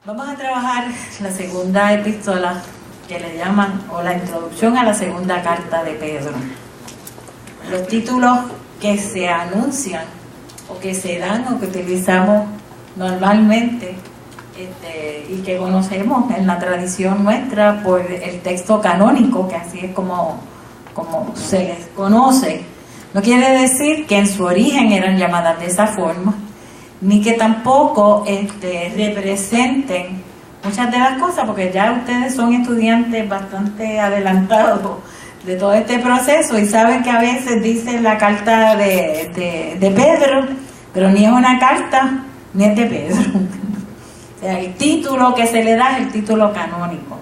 Vamos a trabajar la segunda epístola que le llaman, o la introducción a la segunda carta de Pedro. Los títulos que se anuncian o que se dan o que utilizamos normalmente y que conocemos en la tradición nuestra por el texto canónico, que así es como se les conoce, no quiere decir que en su origen eran llamadas de esa forma, ni que tampoco representen muchas de las cosas, porque ya ustedes son estudiantes bastante adelantados de todo este proceso y saben que a veces dice la carta de Pedro, pero ni es una carta ni es de Pedro. O sea, el título que se le da es el título canónico,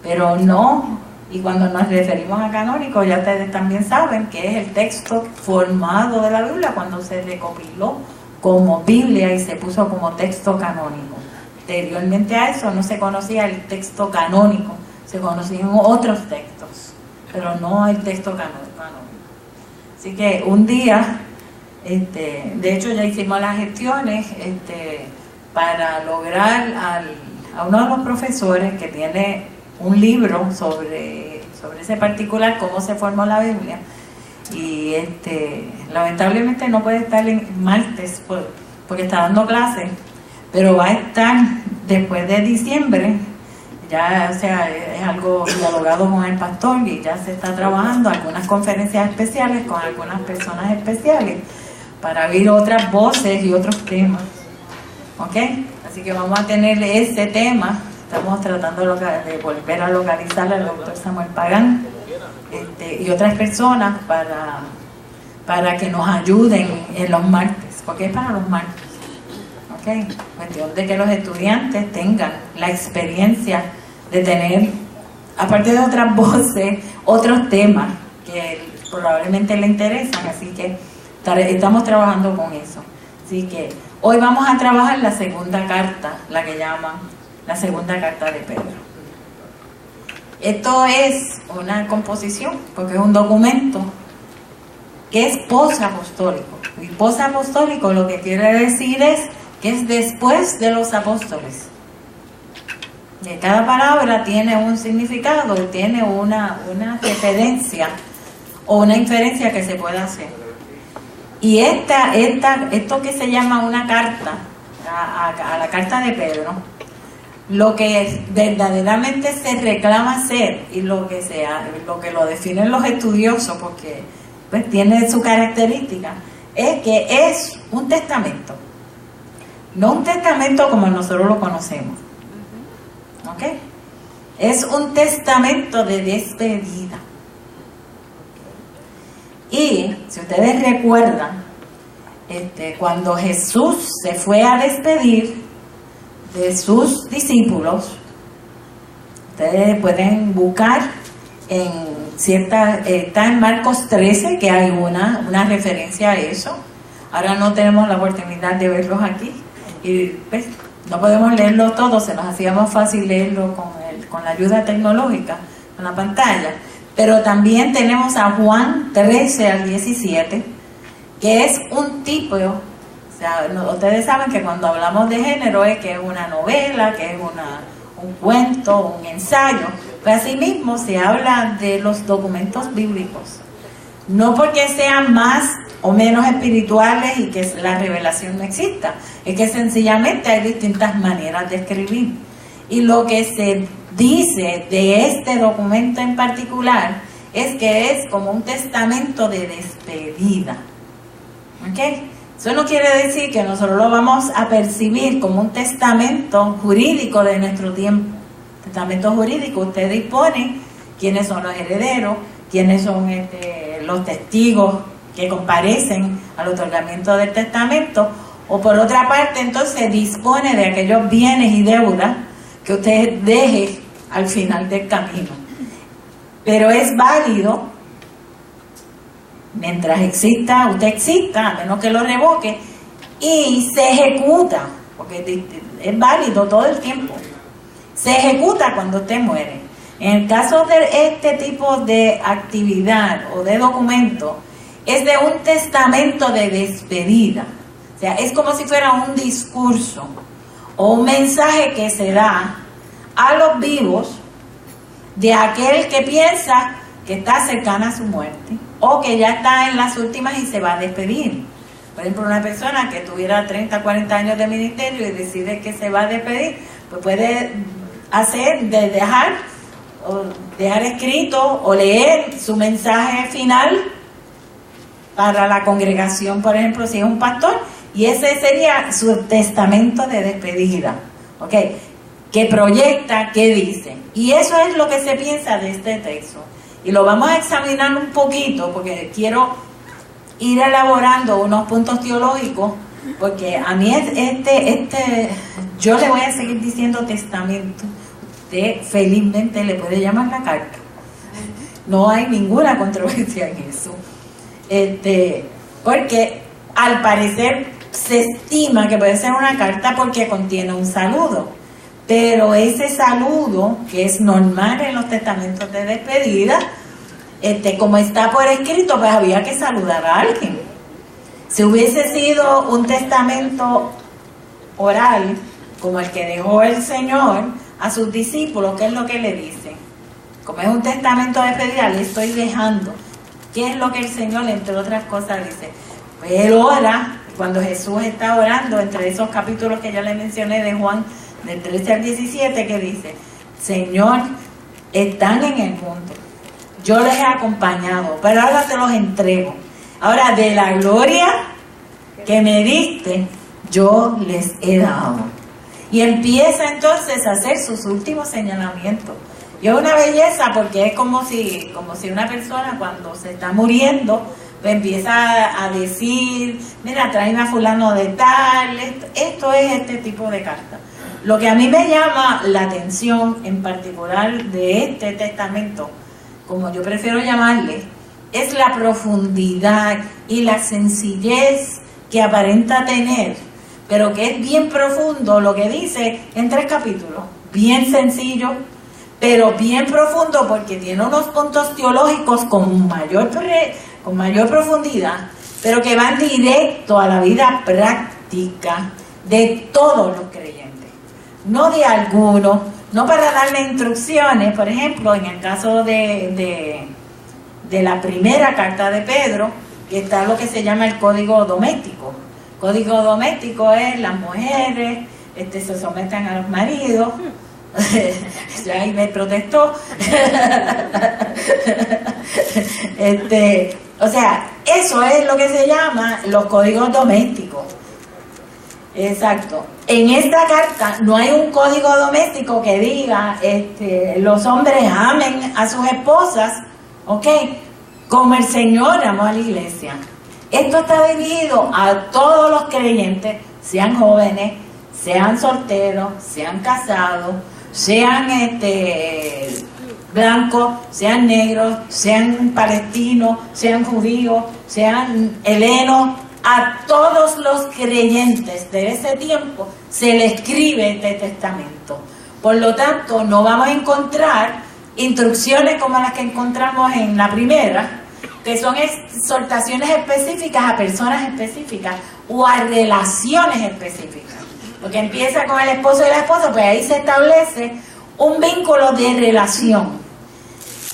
pero no, y cuando nos referimos a canónico ya ustedes también saben que es el texto formado de la Biblia cuando se recopiló como Biblia y se puso como texto canónico. Anteriormente a eso no se conocía el texto canónico, se conocían otros textos, pero no el texto canónico. Así que un día, de hecho ya hicimos las gestiones para lograr a uno de los profesores que tiene un libro sobre ese particular, cómo se formó la Biblia, y lamentablemente no puede estar en martes porque está dando clases, pero va a estar después de diciembre. Ya, o sea, es algo dialogado con el pastor y ya se está trabajando algunas conferencias especiales con algunas personas especiales para oír otras voces y otros temas, ¿ok? Así que vamos a tener ese tema. Estamos tratando de volver a localizar al doctor Samuel Pagán y otras personas para que nos ayuden en los martes, porque es para los martes. ¿Okay? Cuestión de que los estudiantes tengan la experiencia de tener, aparte de otras voces, otros temas que probablemente le interesan, así que estamos trabajando con eso. Así que hoy vamos a trabajar la segunda carta, la que llaman la segunda carta de Pedro. Esto es una composición, porque es un documento que es posapostólico. Y posapostólico lo que quiere decir es que es después de los apóstoles. Que cada palabra tiene un significado, tiene una referencia o una inferencia que se puede hacer. Y esto que se llama una carta, a la carta de Pedro, lo que verdaderamente se reclama ser y lo que lo definen los estudiosos, porque pues tiene su característica, es que es un testamento. No un testamento como nosotros lo conocemos, ¿ok? Es un testamento de despedida. Y si ustedes recuerdan, cuando Jesús se fue a despedir de sus discípulos, ustedes pueden buscar está en Marcos 13, que hay una referencia a eso. Ahora no tenemos la oportunidad de verlos aquí. Y pues, no podemos leerlo todo, se nos hacía más fácil leerlo con la ayuda tecnológica, con la pantalla. Pero también tenemos a Juan 13 al 17, que es un tipo, o sea, ustedes saben que cuando hablamos de género es que es una novela, que es un cuento, un ensayo, pero asimismo se habla de los documentos bíblicos. No porque sean más o menos espirituales y que la revelación no exista, es que sencillamente hay distintas maneras de escribir. Y lo que se dice de este documento en particular es que es como un testamento de despedida. ¿Ok? Eso no quiere decir que nosotros lo vamos a percibir como un testamento jurídico de nuestro tiempo. Testamento jurídico, usted dispone quiénes son los herederos, quiénes son los testigos que comparecen al otorgamiento del testamento, o por otra parte entonces dispone de aquellos bienes y deudas que usted deje al final del camino. Pero es válido mientras usted exista, a menos que lo revoque, y se ejecuta, porque es válido todo el tiempo. Se ejecuta cuando usted muere. En el caso de este tipo de actividad o de documento, es de un testamento de despedida. O sea, es como si fuera un discurso o un mensaje que se da a los vivos de aquel que piensa que está cercana a su muerte o que ya está en las últimas y se va a despedir. Por ejemplo, una persona que tuviera 30, 40 años de ministerio y decide que se va a despedir, pues puede dejar escrito o leer su mensaje final para la congregación, por ejemplo, si es un pastor, y ese sería su testamento de despedida, ¿ok? Que proyecta, que dice. Y eso es lo que se piensa de este texto. Y lo vamos a examinar un poquito, porque quiero ir elaborando unos puntos teológicos, porque a mí yo le voy a seguir diciendo testamento. Usted felizmente le puede llamar la carta. No hay ninguna controversia en eso. Porque al parecer se estima que puede ser una carta porque contiene un saludo, pero ese saludo, que es normal en los testamentos de despedida, como está por escrito, pues había que saludar a alguien. Si hubiese sido un testamento oral, como el que dejó el Señor a sus discípulos, ¿qué es lo que le dice? Como es un testamento de despedida, le estoy dejando. ¿Qué es lo que el Señor, entre otras cosas, dice? Pues Él ora, cuando Jesús está orando, entre esos capítulos que ya le mencioné de Juan, del 13 al 17, que dice: Señor, están en el mundo, yo les he acompañado, pero ahora te los entrego. Ahora, de la gloria que me diste, yo les he dado. Y empieza entonces a hacer sus últimos señalamientos. Y es una belleza, porque es como si una persona cuando se está muriendo, pues empieza a decir: mira, tráeme a fulano de tal. Esto es este tipo de carta. Lo que a mí me llama la atención en particular de este testamento, como yo prefiero llamarle, es la profundidad y la sencillez que aparenta tener, pero que es bien profundo lo que dice en 3 capítulos. Bien sencillo, pero bien profundo, porque tiene unos puntos teológicos con mayor profundidad, pero que van directo a la vida práctica de todos los creyentes, no de algunos, no para darle instrucciones. Por ejemplo, en el caso de la primera carta de Pedro, que está lo que se llama el código doméstico. Código doméstico es: las mujeres se someten a los maridos. Ya ahí me protestó. O sea, eso es lo que se llama los códigos domésticos. Exacto. En esta carta no hay un código doméstico que diga los hombres amen a sus esposas, ¿ok?, como el Señor amó a la iglesia. Esto está dirigido a todos los creyentes, sean jóvenes, sean solteros, sean casados, sean blancos, sean negros, sean palestinos, sean judíos, sean helenos. A todos los creyentes de ese tiempo se le escribe este testamento. Por lo tanto, no vamos a encontrar instrucciones como las que encontramos en la primera, que son exhortaciones específicas a personas específicas o a relaciones específicas. Porque empieza con el esposo y la esposa, pues ahí se establece un vínculo de relación.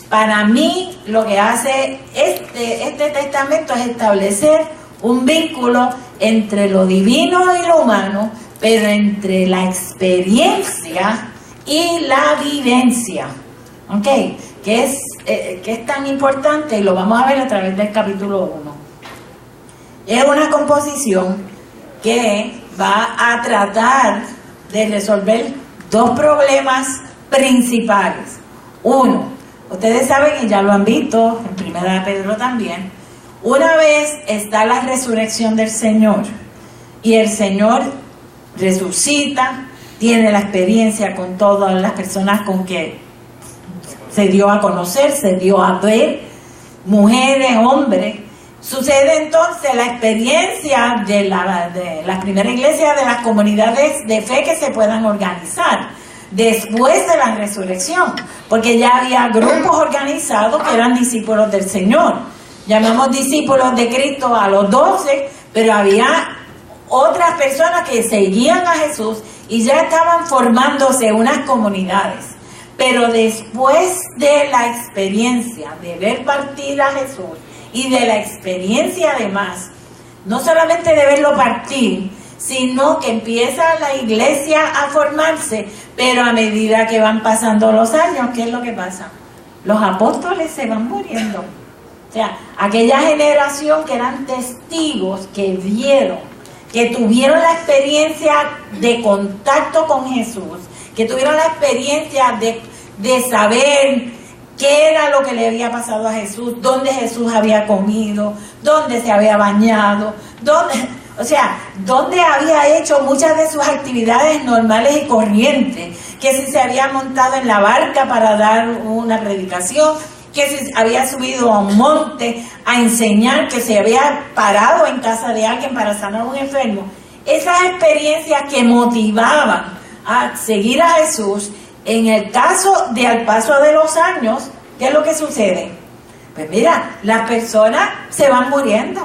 Para mí, lo que hace este testamento es establecer un vínculo entre lo divino y lo humano, pero entre la experiencia y la vivencia, ¿ok? Que es tan importante, y lo vamos a ver a través del capítulo 1. Es una composición que va a tratar de resolver 2 problemas principales. Uno, ustedes saben, y ya lo han visto en Primera de Pedro también, una vez está la resurrección del Señor y el Señor resucita, tiene la experiencia con todas las personas con que se dio a conocer, se dio a ver, mujeres, hombres. Sucede entonces la experiencia de la primera iglesia, de las comunidades de fe que se puedan organizar después de la resurrección, porque ya había grupos organizados que eran discípulos del Señor. Llamamos discípulos de Cristo a los 12, pero había otras personas que seguían a Jesús y ya estaban formándose unas comunidades. Pero después de la experiencia de ver partir a Jesús y de la experiencia además, no solamente de verlo partir, sino que empieza la iglesia a formarse, pero a medida que van pasando los años, ¿qué es lo que pasa? Los apóstoles se van muriendo. O sea, aquella generación que eran testigos, que vieron, que tuvieron la experiencia de contacto con Jesús, que tuvieron la experiencia de saber qué era lo que le había pasado a Jesús, dónde Jesús había comido, dónde se había bañado, dónde había hecho muchas de sus actividades normales y corrientes, que si se había montado en la barca para dar una predicación, que si había subido a un monte a enseñar, que se había parado en casa de alguien para sanar a un enfermo. Esas experiencias que motivaban a seguir a Jesús. En el caso de al paso de los años, ¿qué es lo que sucede? Pues mira, las personas se van muriendo.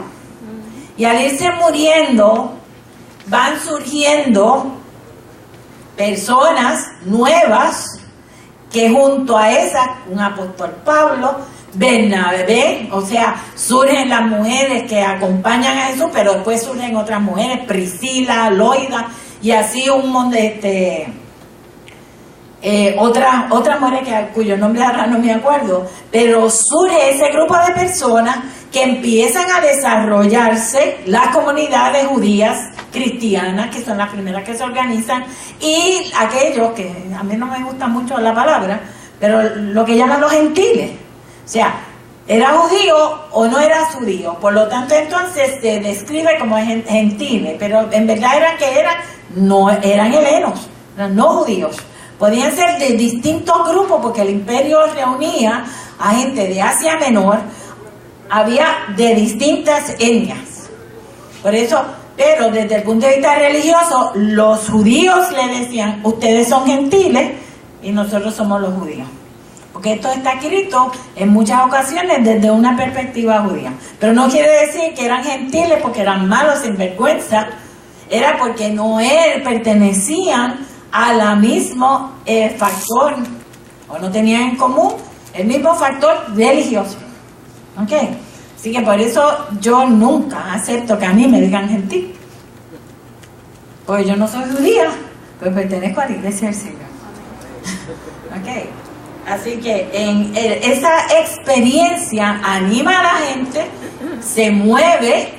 Y al irse muriendo, van surgiendo personas nuevas que junto a esas, un apóstol Pablo, Bernabé, o sea, surgen las mujeres que acompañan a Jesús, pero después surgen otras mujeres, Priscila, Loida, y así un montón de otras mujeres cuyo nombre ahora no me acuerdo, pero surge ese grupo de personas que empiezan a desarrollarse las comunidades judías cristianas, que son las primeras que se organizan, y aquellos que a mí no me gusta mucho la palabra, pero lo que llaman los gentiles, o sea, era judío o no era judío, por lo tanto entonces se describe como gentiles, pero en verdad no eran helenos, eran no judíos. Podían ser de distintos grupos porque el imperio reunía a gente de Asia Menor, había de distintas etnias. Por eso, pero desde el punto de vista religioso, los judíos le decían, ustedes son gentiles y nosotros somos los judíos. Porque esto está escrito en muchas ocasiones desde una perspectiva judía. Pero no quiere decir que eran gentiles porque eran malos, sinvergüenza, era porque no pertenecían a la mismo factor, o no tenían en común el mismo factor religioso. ¿Ok? Así que por eso yo nunca acepto que a mí me digan gentil. Porque yo no soy judía, pero pertenezco a la iglesia del Señor. ¿Ok? Así que esa experiencia anima a la gente, se mueve,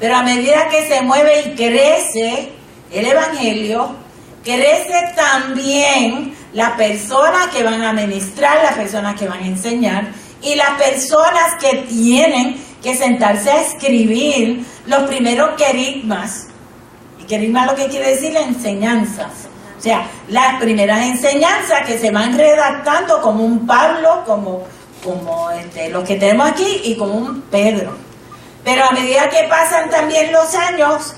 pero a medida que se mueve y crece el evangelio, crece también las personas que van a ministrar, las personas que van a enseñar y las personas que tienen que sentarse a escribir los primeros querigmas. Y querigma lo que quiere decir enseñanzas. O sea, las primeras enseñanzas que se van redactando como un Pablo, como los que tenemos aquí y como un Pedro. Pero a medida que pasan también los años,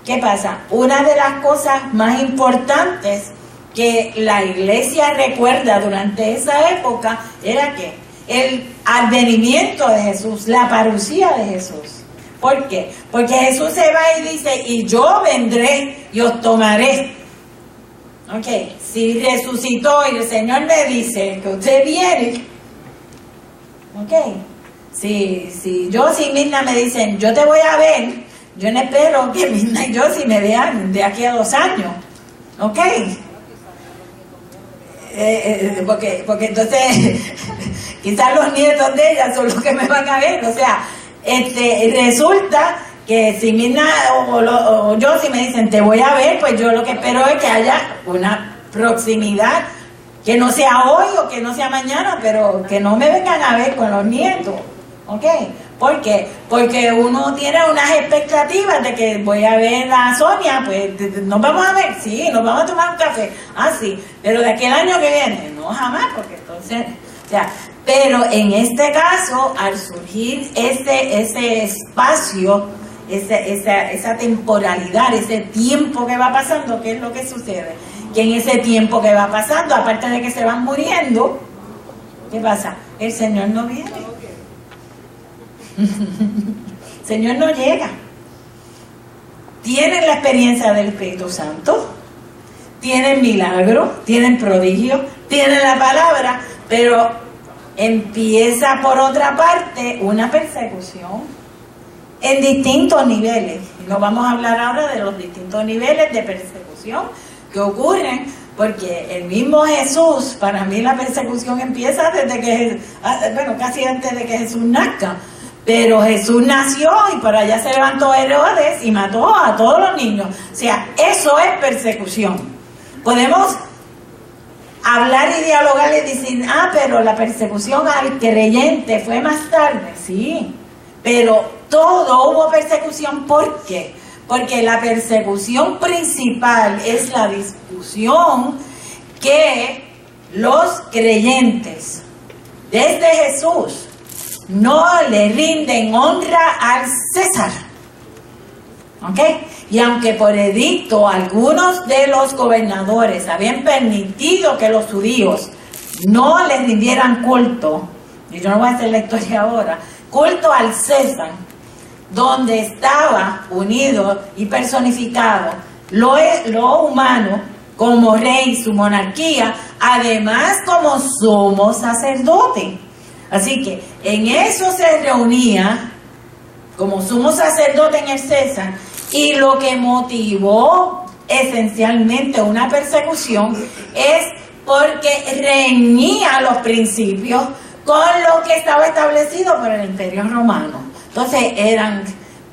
¿qué pasa? Una de las cosas más importantes que la iglesia recuerda durante esa época era que el advenimiento de Jesús, la parucía de Jesús. ¿Por qué? Porque Jesús se va y dice, y yo vendré y os tomaré. Ok, si resucitó y el Señor me dice que usted viene, ok, si Mirna me dicen, yo te voy a ver, yo no espero que Mirna y yo si me vean de aquí a 2 años, ok, porque entonces quizás los nietos de ella son los que me van a ver, o sea, resulta que si Mirna o yo si me dicen te voy a ver, pues yo lo que espero es que haya una proximidad, que no sea hoy o que no sea mañana, pero que no me vengan a ver con los nietos, ¿ok? ¿Por qué? Porque uno tiene unas expectativas de que voy a ver a Sonia, pues nos vamos a ver, sí, nos vamos a tomar un café, sí, pero de aquí al año que viene, no jamás, porque entonces, o sea, pero en este caso, al surgir ese espacio, esa temporalidad, ese tiempo que va pasando, ¿qué es lo que sucede? Que en ese tiempo que va pasando, aparte de que se van muriendo, ¿qué pasa? El Señor no viene. El Señor no llega. tienen la experiencia del Espíritu Santo, tienen milagros, tienen prodigios, tienen la palabra, pero empieza por otra parte una persecución en distintos niveles. No vamos a hablar ahora de los distintos niveles de persecución que ocurren, porque el mismo Jesús, para mí la persecución empieza desde que, casi antes de que Jesús nazca. Pero Jesús nació y para allá se levantó Herodes y mató a todos los niños. O sea, eso es persecución. Podemos hablar y dialogar y decir, pero la persecución al creyente fue más tarde. Sí, pero todo hubo persecución. ¿Por qué? Porque la persecución principal es la discusión que los creyentes, desde Jesús, no le rinden honra al César. ¿Ok? Y aunque por edicto algunos de los gobernadores habían permitido que los judíos no les rindieran culto, y yo no voy a hacer la historia ahora, culto al César, donde estaba unido y personificado lo humano como rey, su monarquía, además como sumo sacerdote. Así que en eso se reunía como sumo sacerdote en el César, y lo que motivó esencialmente una persecución es porque reñía los principios con lo que estaba establecido por el Imperio Romano. Entonces eran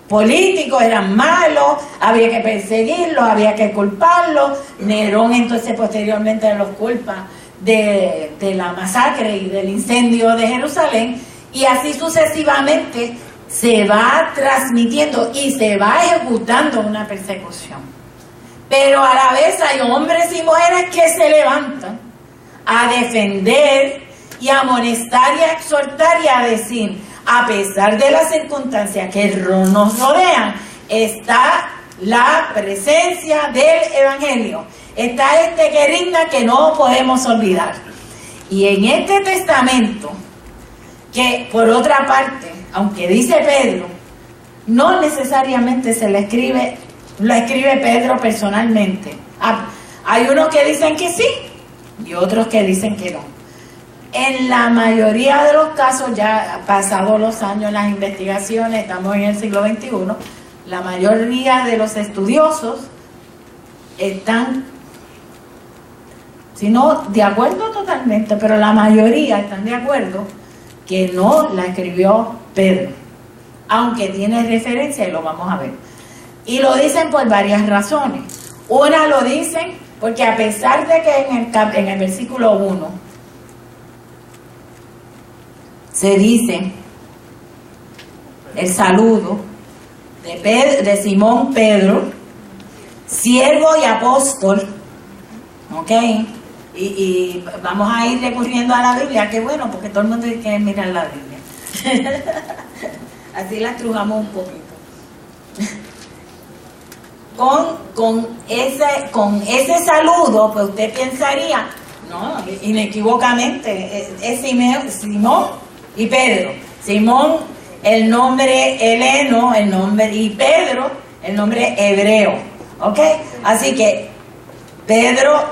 políticos, eran malos, había que perseguirlos, había que culparlos. Nerón entonces posteriormente los culpa de la masacre y del incendio de Jerusalén, y así sucesivamente se va transmitiendo y se va ejecutando una persecución. Pero a la vez hay hombres y mujeres que se levantan a defender y a amonestar y a exhortar y a decir, a pesar de las circunstancias que nos rodean, está la presencia del Evangelio, está este querigma que no podemos olvidar. Y en este testamento, que por otra parte, aunque dice Pedro, no necesariamente lo escribe Pedro personalmente. Hay unos que dicen que sí y otros que dicen que no. En la mayoría de los casos, ya pasados los años, las investigaciones, estamos en el siglo XXI, la mayoría de los estudiosos están, si no de acuerdo totalmente, pero la mayoría están de acuerdo que no la escribió Pedro, aunque tiene referencia y lo vamos a ver. Y lo dicen por varias razones. Una, lo dicen porque a pesar de que en el versículo 1 se dice el saludo de Simón Pedro, siervo y apóstol, ¿ok? Y vamos a ir recurriendo a la Biblia, que bueno, porque todo el mundo quiere mirar la Biblia. Así la estrujamos un poquito. Con ese saludo, pues usted pensaría, no, inequívocamente, es Simón y Pedro. Simón, el nombre heleno, y Pedro, el nombre hebreo. ¿Ok? Así que Petra.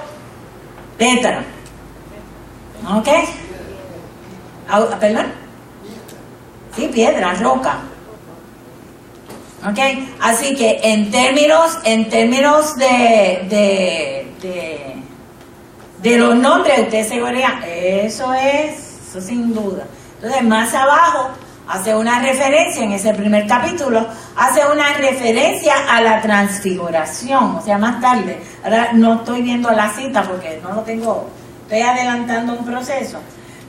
¿Ok? ¿Perdón? Sí, piedra, roca. ¿Ok? Así que en términos de los nombres, usted se vería, eso sin duda. Entonces, más abajo hace una referencia, en ese primer capítulo, hace una referencia a la transfiguración, o sea, más tarde. Ahora no estoy viendo la cita porque no lo tengo, estoy adelantando un proceso.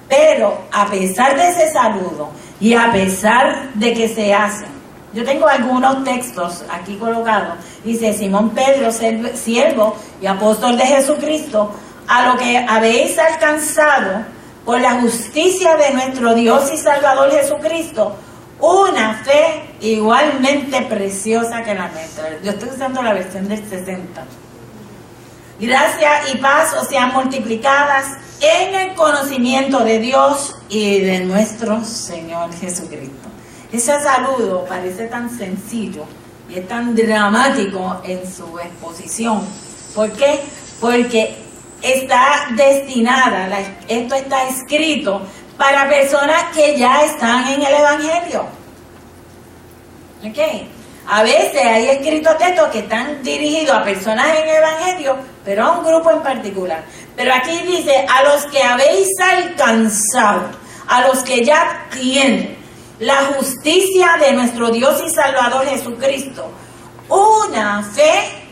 Pero a pesar de ese saludo y a pesar de que se hace, yo tengo algunos textos aquí colocados, dice Simón Pedro, siervo y apóstol de Jesucristo, a lo que habéis alcanzado por la justicia de nuestro Dios y Salvador Jesucristo, una fe igualmente preciosa que la nuestra. Yo estoy usando la versión del 60. Gracia y paz os sean multiplicadas en el conocimiento de Dios y de nuestro Señor Jesucristo. Ese saludo parece tan sencillo y es tan dramático en su exposición. ¿Por qué? Porque está destinada, esto está escrito para personas que ya están en el Evangelio. ¿Ok? A veces hay escritos textos que están dirigidos a personas en el Evangelio, pero a un grupo en particular. Pero aquí dice, a los que habéis alcanzado, a los que ya tienen la justicia de nuestro Dios y Salvador Jesucristo, una fe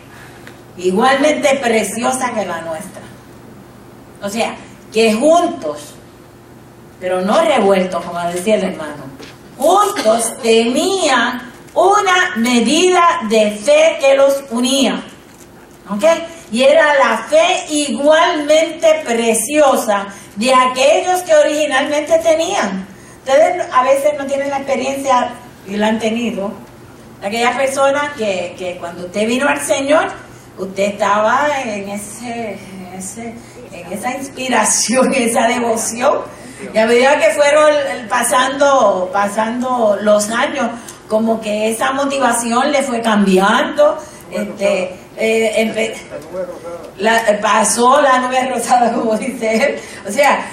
igualmente preciosa que la nuestra. O sea, que juntos, pero no revueltos, como decía el hermano, juntos tenían una medida de fe que los unía. ¿Ok? Y era la fe igualmente preciosa de aquellos que originalmente tenían. Ustedes a veces no tienen la experiencia, y la han tenido, aquellas personas que cuando usted vino al Señor, usted estaba en esa inspiración, esa devoción, y a medida que fueron pasando los años, como que esa motivación le fue cambiando, pasó la nube rosada, como dice él. O sea,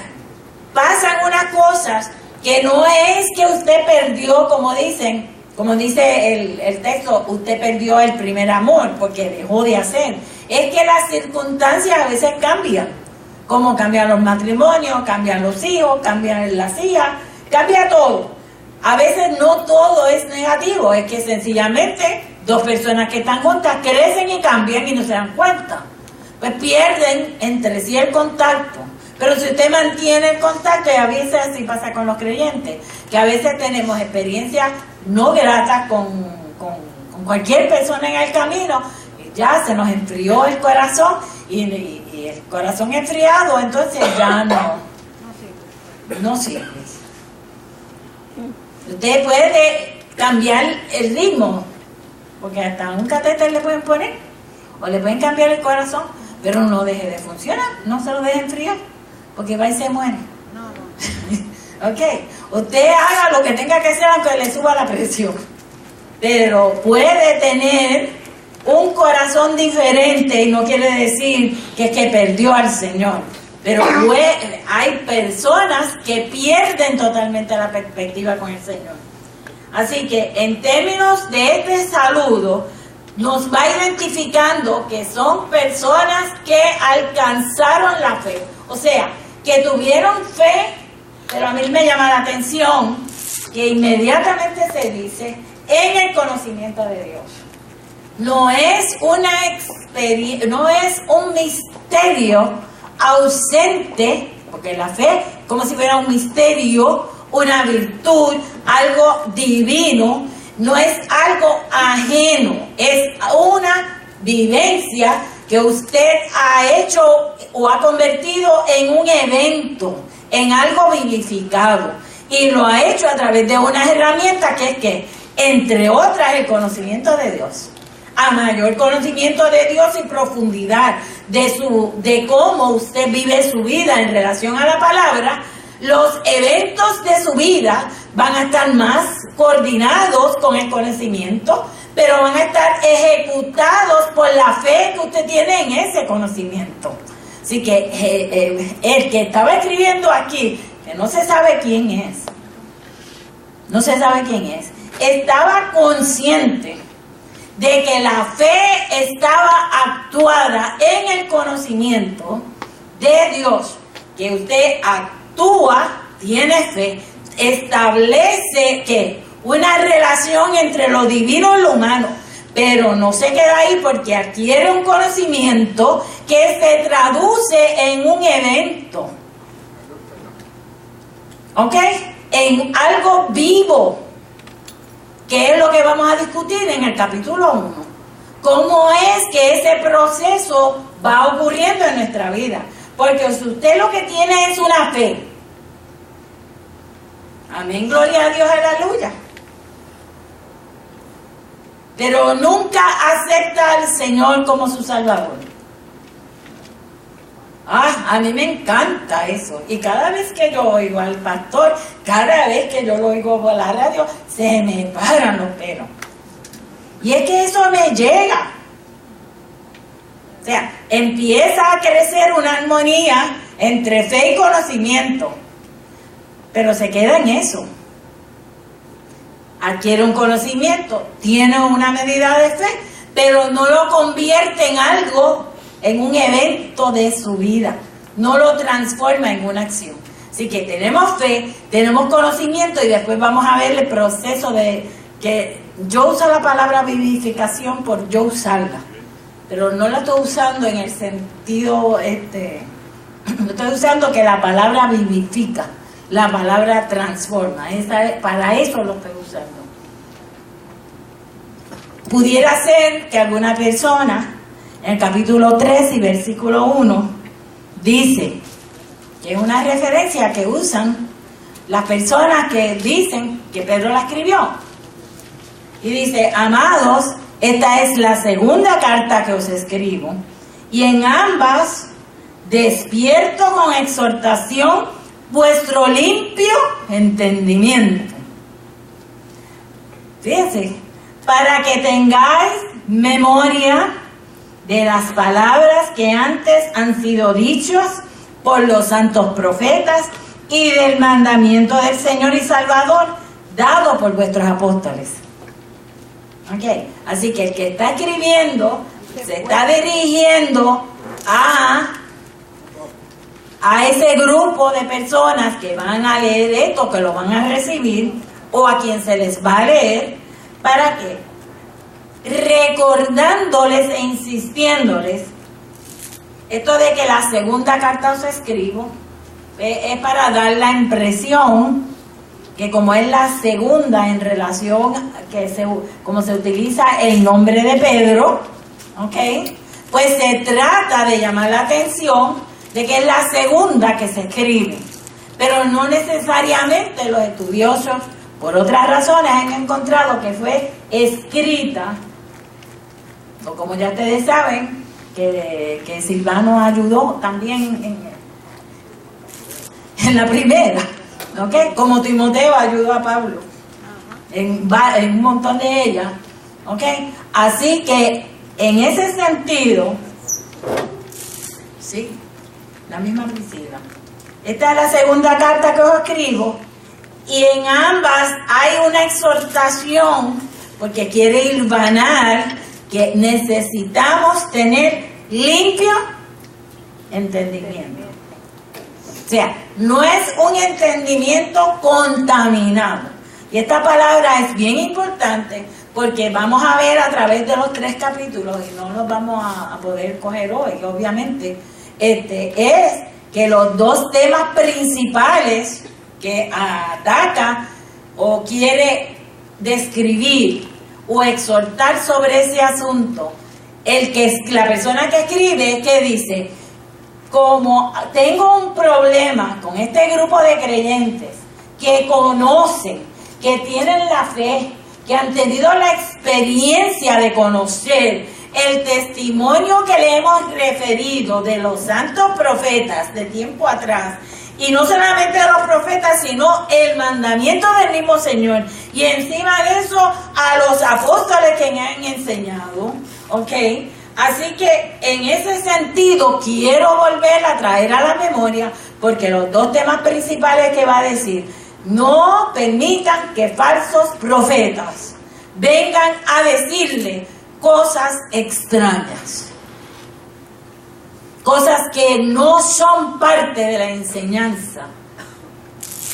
pasan unas cosas que no es que usted perdió, como dice el texto, usted perdió el primer amor porque dejó de hacer. Es que las circunstancias a veces cambian, como cambian los matrimonios, cambian los hijos, cambian las hijas, cambia todo. A veces no todo es negativo, es que sencillamente dos personas que están juntas crecen y cambian y no se dan cuenta. Pues pierden entre sí el contacto. Pero si usted mantiene el contacto, y a veces así pasa con los creyentes, que a veces tenemos experiencias no gratas con cualquier persona en el camino, y ya se nos enfrió el corazón, y el corazón enfriado, entonces ya no sirve. Usted puede cambiar el ritmo, porque hasta un catéter le pueden poner, o le pueden cambiar el corazón, pero no deje de funcionar, no se lo deje enfriar, porque va y se muere. Ok, usted haga lo que tenga que hacer aunque le suba la presión, pero puede tener un corazón diferente y no quiere decir que es que perdió al Señor. Pero hay personas que pierden totalmente la perspectiva con el Señor. Así que en términos de este saludo, nos va identificando que son personas que alcanzaron la fe. O sea, que tuvieron fe, pero a mí me llama la atención que inmediatamente se dice en el conocimiento de Dios. No es no es un misterio ausente, porque la fe como si fuera un misterio, una virtud, algo divino, no es algo ajeno, es una vivencia que usted ha hecho o ha convertido en un evento, en algo vivificado, y lo ha hecho a través de unas herramientas que es que, entre otras, el conocimiento de Dios. A mayor conocimiento de Dios y profundidad de cómo usted vive su vida en relación a la palabra, los eventos de su vida van a estar más coordinados con el conocimiento, pero van a estar ejecutados por la fe que usted tiene en ese conocimiento. Así que el que estaba escribiendo aquí, que no se sabe quién es, estaba consciente de que la fe estaba actuada en el conocimiento de Dios, que usted actúa, tiene fe, establece que una relación entre lo divino y lo humano, pero no se queda ahí porque adquiere un conocimiento que se traduce en un evento, ¿ok? En algo vivo, que es lo que vamos a discutir en el capítulo 1. ¿Cómo es que ese proceso va ocurriendo en nuestra vida? Porque si usted lo que tiene es una fe, amén, gloria a Dios, aleluya, pero nunca acepta al Señor como su Salvador. A mí me encanta eso. Y cada vez que yo oigo al pastor, cada vez que yo lo oigo por la radio, se me paran los pelos. Y es que eso me llega. O sea, empieza a crecer una armonía entre fe y conocimiento, pero se queda en eso. Adquiere un conocimiento, tiene una medida de fe, pero no lo convierte en algo, en un evento de su vida. No lo transforma en una acción. Así que tenemos fe, tenemos conocimiento y después vamos a ver el proceso de que yo uso la palabra vivificación por yo usarla, pero no la estoy usando en el sentido, no estoy usando que la palabra vivifica, la palabra transforma. Para eso lo estoy usando. Pudiera ser que alguna persona, en el capítulo 3 y versículo 1, dice, que es una referencia que usan las personas que dicen que Pedro la escribió. Y dice, amados, esta es la segunda carta que os escribo, y en ambas despierto con exhortación vuestro limpio entendimiento. Fíjense, para que tengáis memoria de las palabras que antes han sido dichas por los santos profetas y del mandamiento del Señor y Salvador dado por vuestros apóstoles. Okay. Así que el que está escribiendo se está dirigiendo a ese grupo de personas que van a leer esto, que lo van a recibir, o a quien se les va a leer. ¿Para qué? Recordándoles e insistiéndoles. Esto de que la segunda carta os escribo es para dar la impresión que como es la segunda en relación como se utiliza el nombre de Pedro, ¿ok? Pues se trata de llamar la atención de que es la segunda que se escribe, pero no necesariamente los estudiosos, por otras razones, han encontrado que fue escrita, o como ya ustedes saben, que Silvano ayudó también en la primera, ¿ok? Como Timoteo ayudó a Pablo en un montón de ellas, ¿ok? Así que en ese sentido, sí, la misma Priscila. Esta es la segunda carta que os escribo, y en ambas hay una exhortación, porque quiere hilvanar que necesitamos tener limpio entendimiento. O sea, no es un entendimiento contaminado. Y esta palabra es bien importante porque vamos a ver a través de los 3 capítulos, y no los vamos a poder coger hoy, obviamente, es que los 2 temas principales que ataca o quiere describir o exhortar sobre ese asunto, la persona que escribe, que dice, como tengo un problema con este grupo de creyentes que conocen, que tienen la fe, que han tenido la experiencia de conocer el testimonio que le hemos referido de los santos profetas de tiempo atrás, y no solamente de los profetas, sino el mandamiento del mismo Señor, y encima de eso a los apóstoles que me han enseñado, ¿ok? Así que en ese sentido quiero volver a traer a la memoria, porque los 2 temas principales que va a decir: no permitan que falsos profetas vengan a decirle cosas extrañas, cosas que no son parte de la enseñanza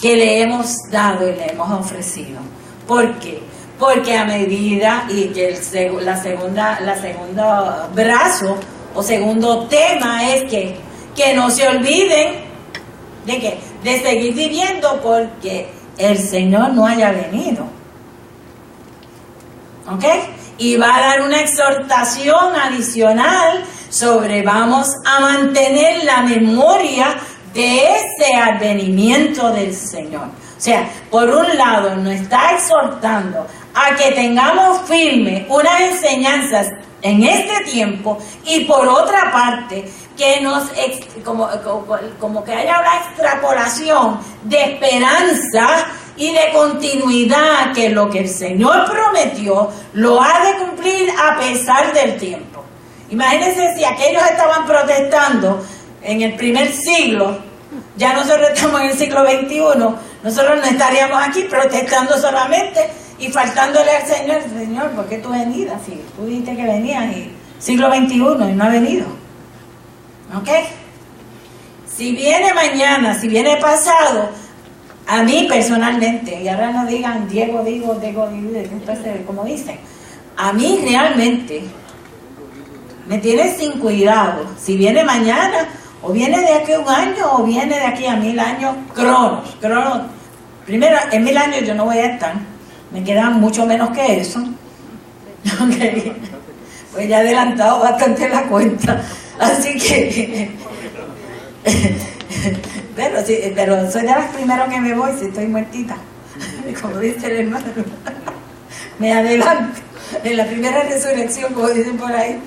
que le hemos dado y le hemos ofrecido. ¿Por qué? Porque a medida, y que la segunda brazo o segundo tema es que no se olviden de que de seguir viviendo porque el Señor no haya venido. ¿Ok? Y va a dar una exhortación adicional sobre vamos a mantener la memoria de ese advenimiento del Señor. O sea, por un lado nos está exhortando a que tengamos firme unas enseñanzas en este tiempo, y por otra parte, que nos como que haya una extrapolación de esperanza y de continuidad, que lo que el Señor prometió lo ha de cumplir a pesar del tiempo. Imagínense si aquellos estaban protestando en el primer siglo, ya nosotros estamos en el siglo XXI, nosotros no estaríamos aquí protestando solamente y faltándole al Señor. Señor, ¿por qué tú venías? Si tú dijiste que venías en siglo XXI y no ha venido. ¿Ok? Si viene mañana, si viene pasado, a mí personalmente, y ahora no digan Diego, entonces, como dicen, a mí realmente me tiene sin cuidado si viene mañana, o viene de aquí a un año, o viene de aquí a 1000 años, cronos. Primero, en 1000 años yo no voy a estar, me quedan mucho menos que eso. Okay. Pues ya he adelantado bastante la cuenta, así que pero soy de las primeros que me voy si estoy muertita, como dice el hermano. Me adelanto en la primera resurrección, como dicen por ahí.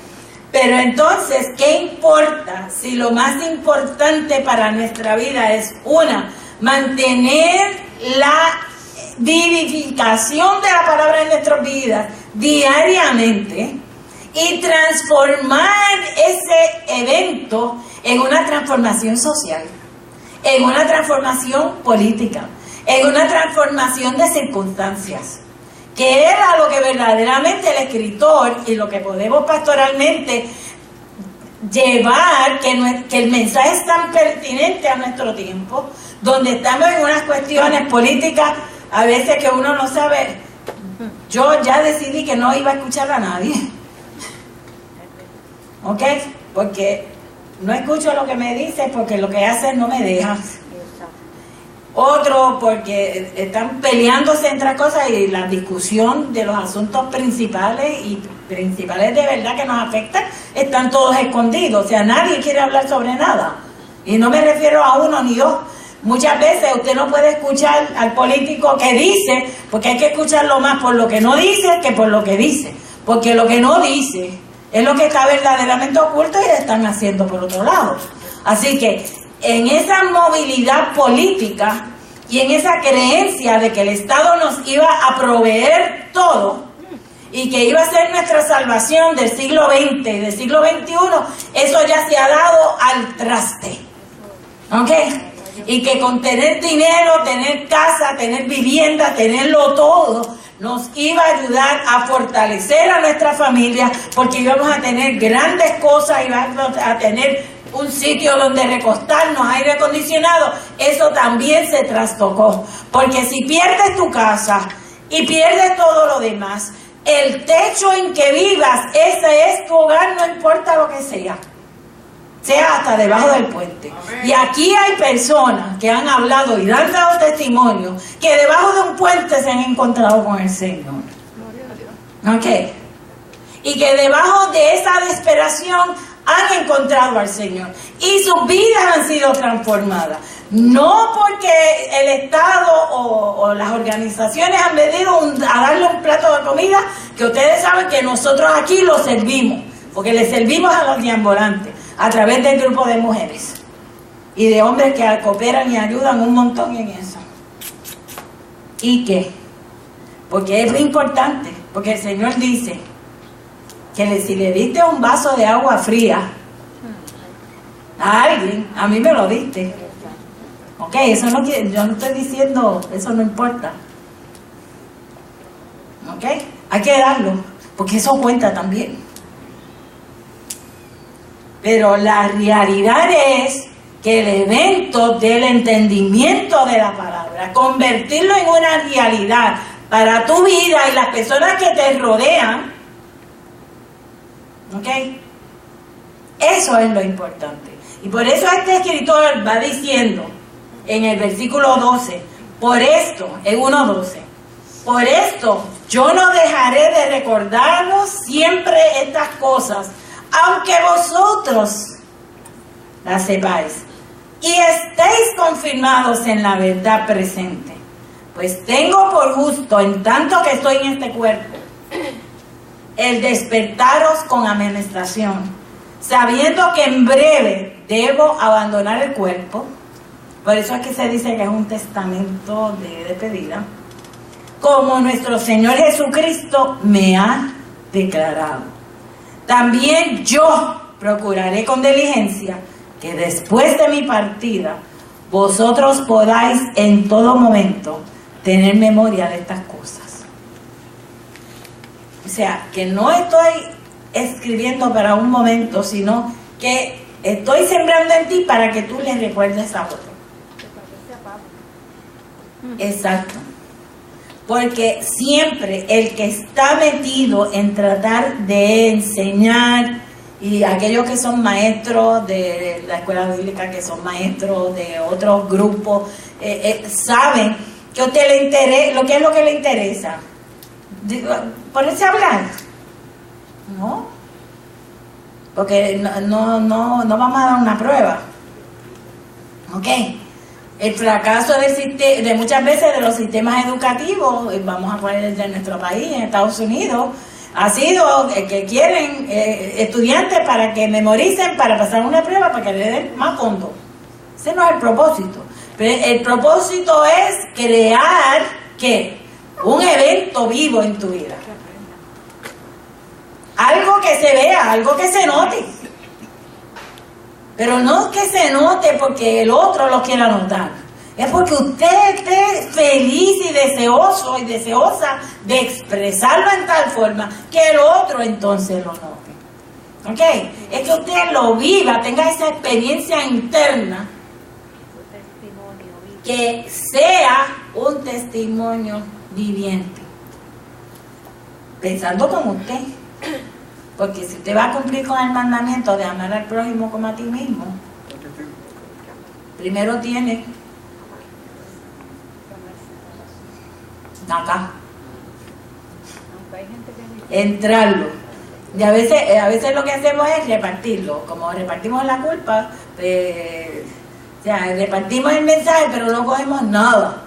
Pero entonces, ¿qué importa si lo más importante para nuestra vida es mantener la vivificación de la palabra en nuestras vidas diariamente y transformar ese evento en una transformación social, en una transformación política, en una transformación de circunstancias, que era lo que verdaderamente el escritor y lo que podemos pastoralmente llevar, que el mensaje es tan pertinente a nuestro tiempo, donde estamos en unas cuestiones políticas a veces que uno no sabe. Yo ya decidí que no iba a escuchar a nadie, ¿ok? Porque no escucho lo que me dice, porque lo que hacen no me deja. Otro, porque están peleándose entre cosas, y la discusión de los asuntos principales de verdad que nos afectan, están todos escondidos. O sea, nadie quiere hablar sobre nada. Y no me refiero a uno ni dos. Muchas veces usted no puede escuchar al político que dice, porque hay que escucharlo más por lo que no dice que por lo que dice. Porque lo que no dice es lo que está verdaderamente oculto y están haciendo por otro lado. Así que en esa movilidad política y en esa creencia de que el Estado nos iba a proveer todo y que iba a ser nuestra salvación del siglo XX y del siglo XXI, eso ya se ha dado al traste. ¿Ok? Y que con tener dinero, tener casa, tener vivienda, tenerlo todo, nos iba a ayudar a fortalecer a nuestra familia, porque íbamos a tener grandes cosas, íbamos a tener un sitio donde recostarnos, aire acondicionado. Eso también se trastocó, porque si pierdes tu casa y pierdes todo lo demás, el techo en que vivas, ese es tu hogar, no importa lo que sea hasta debajo del puente. Y aquí hay personas que han hablado y han dado testimonio que debajo de un puente se han encontrado con el Señor. ¿Ok? Y que debajo de esa desesperación han encontrado al Señor y sus vidas han sido transformadas. No porque el Estado o las organizaciones han venido a darle un plato de comida, que ustedes saben que nosotros aquí lo servimos, porque le servimos a los deambulantes a través del grupo de mujeres y de hombres que cooperan y ayudan un montón en eso. ¿Y qué? Porque es importante, porque el Señor dice que si le diste un vaso de agua fría a alguien, a mí me lo diste. Ok, eso no quiere, yo no estoy diciendo, eso no importa. Ok, hay que darlo, porque eso cuenta también. Pero la realidad es que el evento del entendimiento de la palabra, convertirlo en una realidad para tu vida y las personas que te rodean, ¿ok? Eso es lo importante. Y por eso este escritor va diciendo en el versículo 12, por esto, en 1:12, por esto yo no dejaré de recordaros siempre estas cosas, aunque vosotros las sepáis y estéis confirmados en la verdad presente. Pues tengo por justo, en tanto que estoy en este cuerpo, el despertaros con amonestación, sabiendo que en breve debo abandonar el cuerpo. Por eso es que se dice que es un testamento de despedida, como nuestro Señor Jesucristo me ha declarado. También yo procuraré con diligencia que después de mi partida vosotros podáis en todo momento tener memoria de estas cosas. O sea, que no estoy escribiendo para un momento, sino que estoy sembrando en ti para que tú le recuerdes a otro. Exacto. Porque siempre el que está metido en tratar de enseñar, y aquellos que son maestros de la escuela bíblica, que son maestros de otros grupos, saben que a usted le interesa, lo que le interesa, ponerse a hablar, ¿no? Porque no vamos a dar una prueba, ¿ok? El fracaso de muchas veces de los sistemas educativos, vamos a poner el de nuestro país, en Estados Unidos, ha sido que quieren estudiantes para que memoricen, para pasar una prueba, para que le den más fondos. Ese no es el propósito. Pero el propósito es crear, ¿qué? Un evento vivo en tu vida. Algo que se vea, algo que se note. Pero no que se note porque el otro lo quiera notar. Es porque usted esté feliz y deseoso y deseosa de expresarlo en tal forma que el otro entonces lo note. ¿Ok? Es que usted lo viva, tenga esa experiencia interna, que sea un testimonio viviente, pensando como usted. Porque si usted va a cumplir con el mandamiento de amar al prójimo como a ti mismo, primero tiene acá entrarlo. Y a veces lo que hacemos es repartirlo, como repartimos la culpa, o sea, repartimos el mensaje pero no cogemos nada.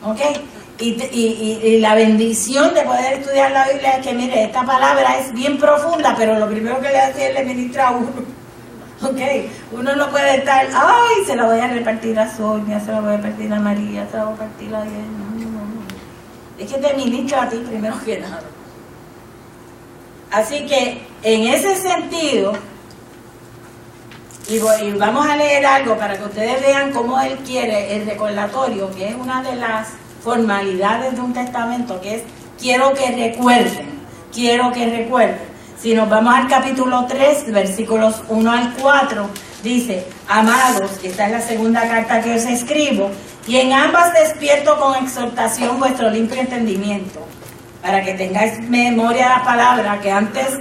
¿Ok? Y la bendición de poder estudiar la Biblia es que, mire, esta palabra es bien profunda, pero lo primero que le hace es le ministra a uno. ¿Ok? Uno no puede estar, ay, se la voy a repartir a Sonia, se la voy a repartir a María, se la voy a repartir a Diana. No. Es que te ministra a ti primero que nada. Así que, en ese sentido, y vamos a leer algo para que ustedes vean cómo él quiere el recordatorio, que es una de las formalidades de un testamento, que es quiero que recuerden. Si nos vamos al capítulo 3, versículos 1 al 4, dice: amados, esta es la segunda carta que os escribo, y en ambas despierto con exhortación vuestro limpio entendimiento, para que tengáis memoria de la palabra, que antes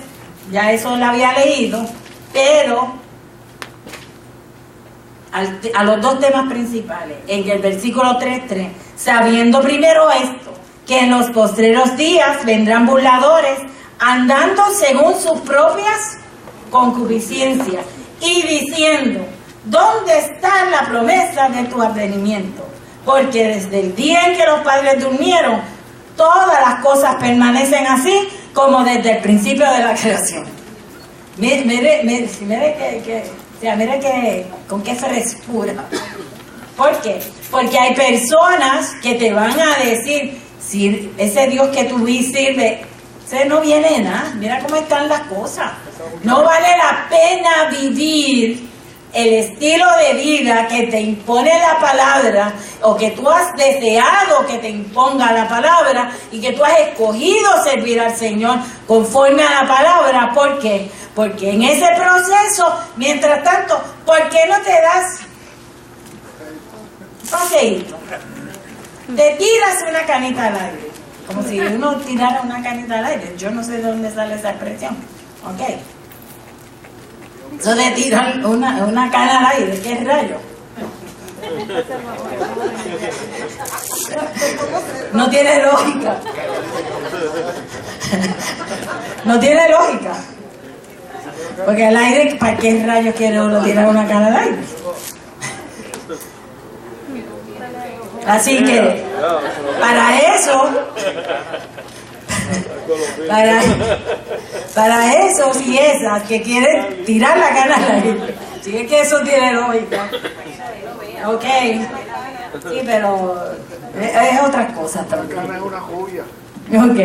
ya eso la había leído, pero a los dos temas principales, en el versículo 3:3, sabiendo primero esto, que en los postreros días vendrán burladores, andando según sus propias concupiscencias, y diciendo: ¿dónde está la promesa de tu advenimiento? Porque desde el día en que los padres durmieron, todas las cosas permanecen así como desde el principio de la creación. Mire que con qué frescura. ¿Por qué? Porque hay personas que te van a decir: si ese Dios que tú sirves, ese no viene nada, mira cómo están las cosas. No vale la pena vivir el estilo de vida que te impone la palabra, o que tú has deseado que te imponga la palabra, y que tú has escogido servir al Señor conforme a la palabra. ¿Por qué? Porque en ese proceso, mientras tanto, ¿por qué no te das un paseíto? Te tiras una canita al aire, como si uno tirara una canita al aire. Yo no sé de dónde sale esa expresión. ¿Ok? Eso de tirar una cana al aire, ¿qué rayo? No tiene lógica. No tiene lógica. Porque al aire, ¿para qué rayos quiere uno tirar una cana al aire? Así que, para eso, para esos y esas que quieren tirar la gana a la gente. Sí, es que eso tiene lógica. Ok. Sí, pero es otra cosa también. Ok.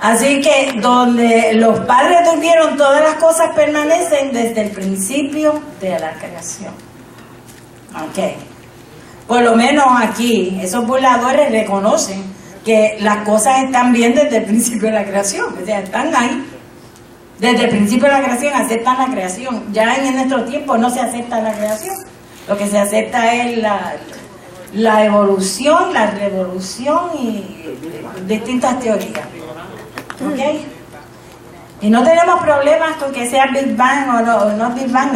Así que donde los padres durmieron, todas las cosas permanecen desde el principio de la creación. Ok. Por lo menos aquí, esos burladores reconocen que las cosas están bien desde el principio de la creación. O sea, están ahí. Desde el principio de la creación aceptan la creación. Ya en nuestro tiempo no se acepta la creación. Lo que se acepta es la evolución, la revolución y distintas teorías. ¿Ok? Y no tenemos problemas con que sea Big Bang o no Big Bang.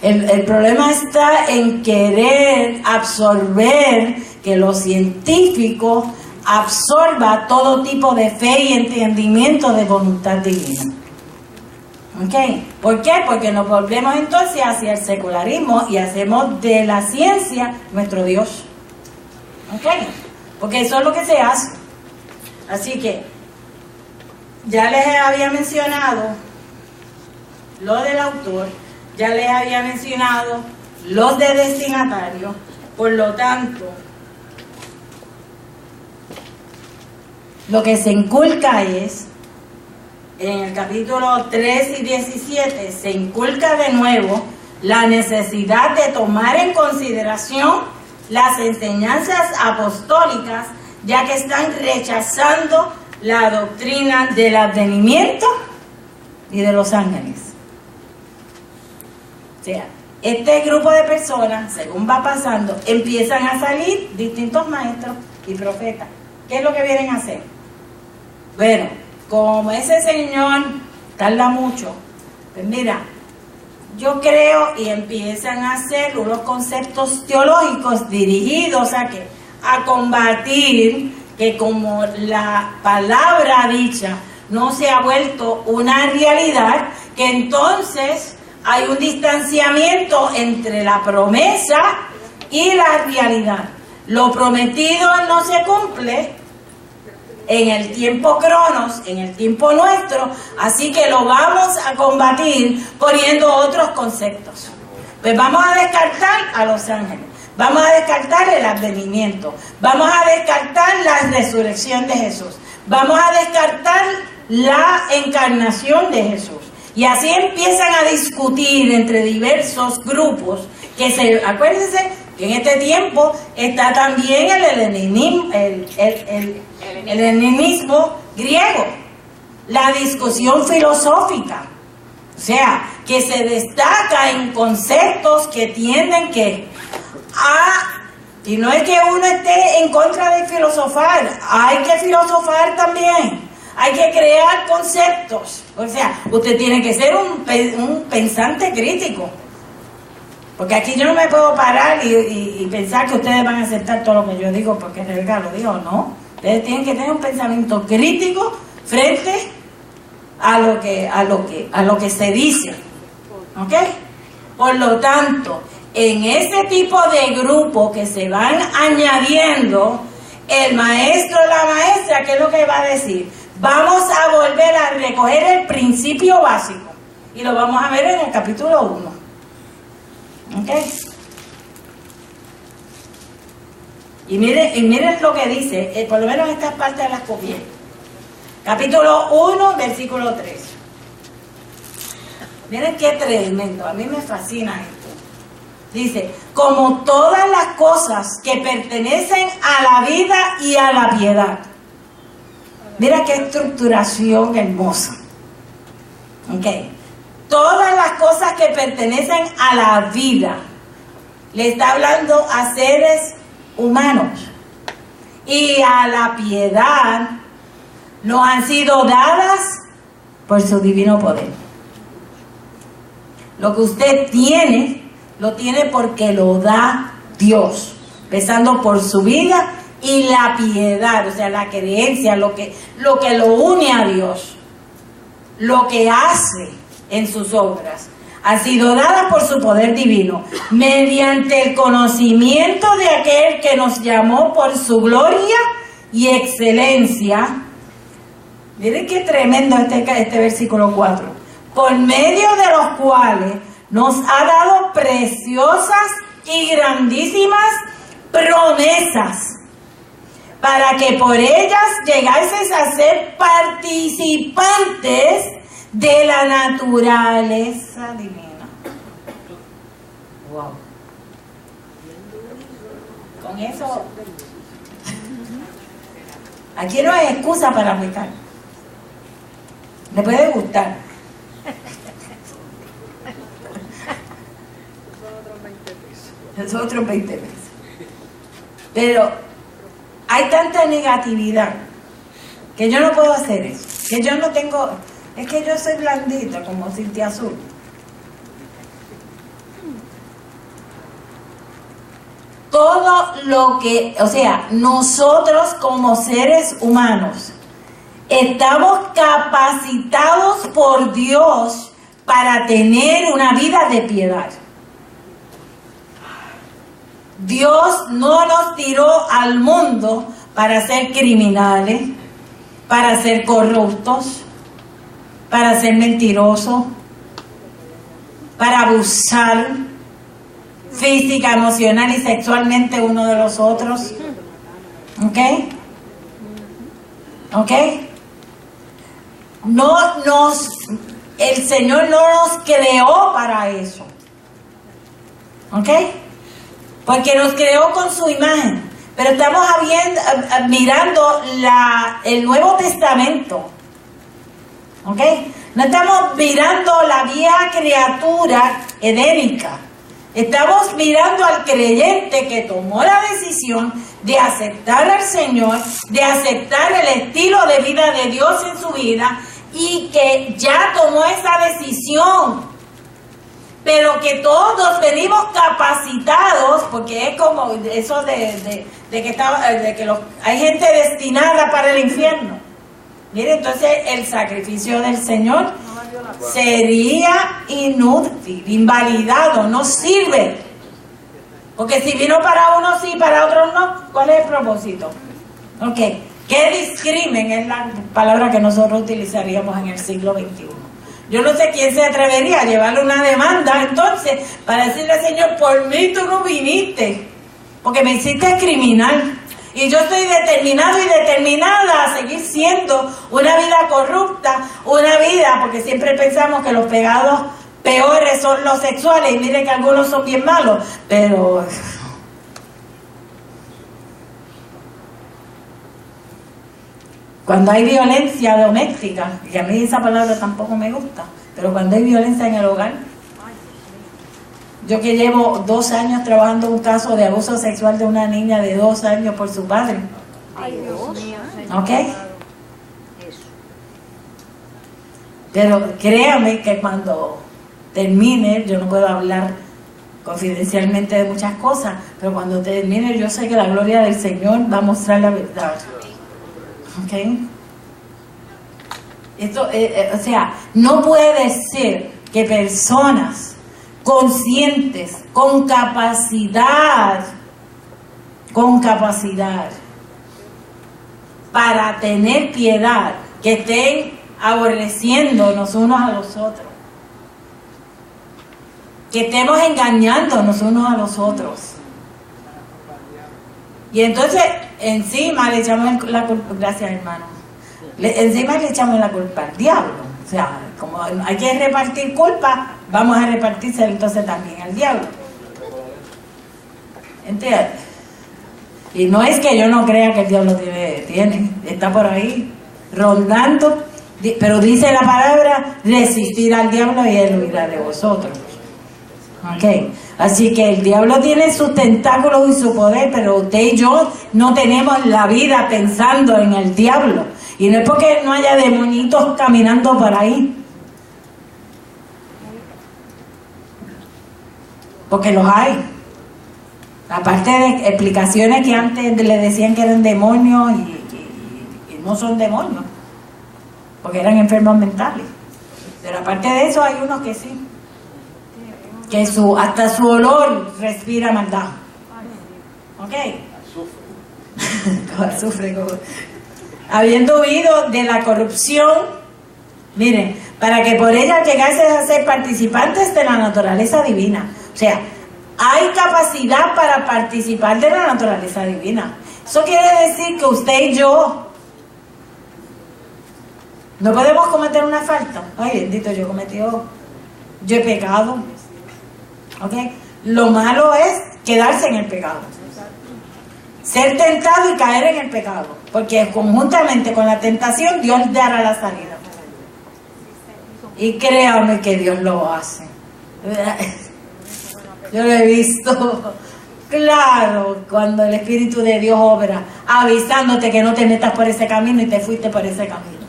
El problema está en querer absorber, que los científicos absorba todo tipo de fe y entendimiento de voluntad divina. ¿Ok? ¿Por qué? Porque nos volvemos entonces hacia el secularismo y hacemos de la ciencia nuestro Dios. ¿Ok? Porque eso es lo que se hace. Así que ya les había mencionado lo del autor, ya les había mencionado los de destinatario, por lo tanto, lo que se inculca es, en el capítulo 3 y 17, se inculca de nuevo la necesidad de tomar en consideración las enseñanzas apostólicas, ya que están rechazando la doctrina del advenimiento y de los ángeles. O sea, este grupo de personas, según va pasando, empiezan a salir distintos maestros y profetas. ¿Qué es lo que vienen a hacer? Bueno, como ese señor tarda mucho, pues mira, yo creo, y empiezan a hacer unos conceptos teológicos dirigidos a ¿qué? A combatir que como la palabra dicha no se ha vuelto una realidad, que entonces hay un distanciamiento entre la promesa y la realidad. Lo prometido no se cumple en el tiempo cronos, en el tiempo nuestro, así que lo vamos a combatir poniendo otros conceptos. Pues vamos a descartar a los ángeles, vamos a descartar el advenimiento, vamos a descartar la resurrección de Jesús, vamos a descartar la encarnación de Jesús. Y así empiezan a discutir entre diversos grupos, acuérdense que en este tiempo está también el helenismo griego, la discusión filosófica, o sea, que se destaca en conceptos que tienden y no es que uno esté en contra de filosofar, hay que filosofar también. Hay que crear conceptos. O sea, usted tiene que ser un pensante crítico. Porque aquí yo no me puedo parar y pensar que ustedes van a aceptar todo lo que yo digo porque Rebeca lo dijo, no. Ustedes tienen que tener un pensamiento crítico frente a lo que se dice. ¿Ok? Por lo tanto, en ese tipo de grupo que se van añadiendo, el maestro o la maestra, ¿qué es lo que va a decir? Vamos a volver a recoger el principio básico y lo vamos a ver en el capítulo 1. ¿Ok? Y miren lo que dice, por lo menos estas partes las copié. Capítulo 1, versículo 3. Miren qué tremendo, a mí me fascina esto. Dice, como todas las cosas que pertenecen a la vida y a la piedad. Mira qué estructuración hermosa. Ok. Todas las cosas que pertenecen a la vida. Le está hablando a seres humanos. Y a la piedad nos han sido dadas por su divino poder. Lo que usted tiene, lo tiene porque lo da Dios. Empezando por su vida y la piedad, o sea, la creencia, lo que lo une a Dios, lo que hace en sus obras, ha sido dada por su poder divino, mediante el conocimiento de aquel que nos llamó por su gloria y excelencia Miren qué tremendo este versículo 4. Por medio de los cuales nos ha dado preciosas y grandísimas promesas, para que por ellas llegases a ser participantes de la naturaleza divina. Wow. Con eso, aquí no hay excusa para pecar. Le puede gustar. Es otros 20 pesos. Pero hay tanta negatividad que yo no puedo hacer eso. Que yo no tengo... Es que yo soy blandita como Cintia Azul. Todo lo que... O sea, nosotros como seres humanos estamos capacitados por Dios para tener una vida de piedad. Dios no nos tiró al mundo para ser criminales, para ser corruptos, para ser mentirosos, para abusar física, emocional y sexualmente uno de los otros. ¿Ok? ¿Ok? El Señor no nos creó para eso. ¿Ok? Porque nos creó con su imagen. Pero estamos mirando el Nuevo Testamento. ¿Ok? No estamos mirando la vieja criatura edénica. Estamos mirando al creyente que tomó la decisión de aceptar al Señor, de aceptar el estilo de vida de Dios en su vida y que ya tomó esa decisión. Pero que todos venimos capacitados, porque es como eso de que hay gente destinada para el infierno. Mire, entonces el sacrificio del Señor sería inútil, invalidado, no sirve. Porque si vino para unos sí, para otros no, ¿cuál es el propósito? Ok, ¿qué discrimen? Es la palabra que nosotros utilizaríamos en el siglo XXI. Yo no sé quién se atrevería a llevarle una demanda entonces para decirle al Señor, por mí tú no viniste, porque me hiciste criminal. Y yo estoy determinado y determinada a seguir siendo una vida corrupta, una vida, porque siempre pensamos que los pecados peores son los sexuales, y miren que algunos son bien malos, pero... Cuando hay violencia doméstica, y a mí esa palabra tampoco me gusta, pero cuando hay violencia en el hogar, yo que llevo 2 años trabajando un caso de abuso sexual de una niña de 2 años por su padre. Ay, Dios mío. ¿Ok? Pero créame que cuando termine, yo no puedo hablar confidencialmente de muchas cosas, pero cuando termine yo sé que la gloria del Señor va a mostrar la verdad. ¿Ok? Esto, o sea, no puede ser que personas conscientes, con capacidad para tener piedad, que estén aborreciéndonos unos a los otros, que estemos engañándonos unos a los otros. Y entonces encima le echamos la culpa, gracias hermano, encima le echamos la culpa al diablo. O sea, como hay que repartir culpa, vamos a repartirse entonces también al diablo. ¿Entiendes? Y no es que yo no crea que el diablo tiene, está por ahí rondando, pero dice la palabra, resistir al diablo y él huirá de vosotros. Ok, así que el diablo tiene sus tentáculos y su poder, pero usted y yo no tenemos la vida pensando en el diablo. Y no es porque no haya demonitos caminando por ahí, porque los hay. Aparte de explicaciones que antes le decían que eran demonios y no son demonios, porque eran enfermos mentales. Pero aparte de eso hay unos que sí, que hasta su olor respira maldad. ¿Ok? Azufre. habiendo huido de la corrupción, miren, para que por ella llegase a ser participantes de la naturaleza divina. O sea, hay capacidad para participar de la naturaleza divina. Eso quiere decir que usted y yo no podemos cometer una falta. Ay, bendito, yo he pecado. ¿Ok? Lo malo es quedarse en el pecado. Ser tentado y caer en el pecado. Porque conjuntamente con la tentación, Dios dará la salida. Y créame que Dios lo hace. Yo lo he visto claro cuando el Espíritu de Dios obra, avisándote que no te metas por ese camino y te fuiste por ese camino.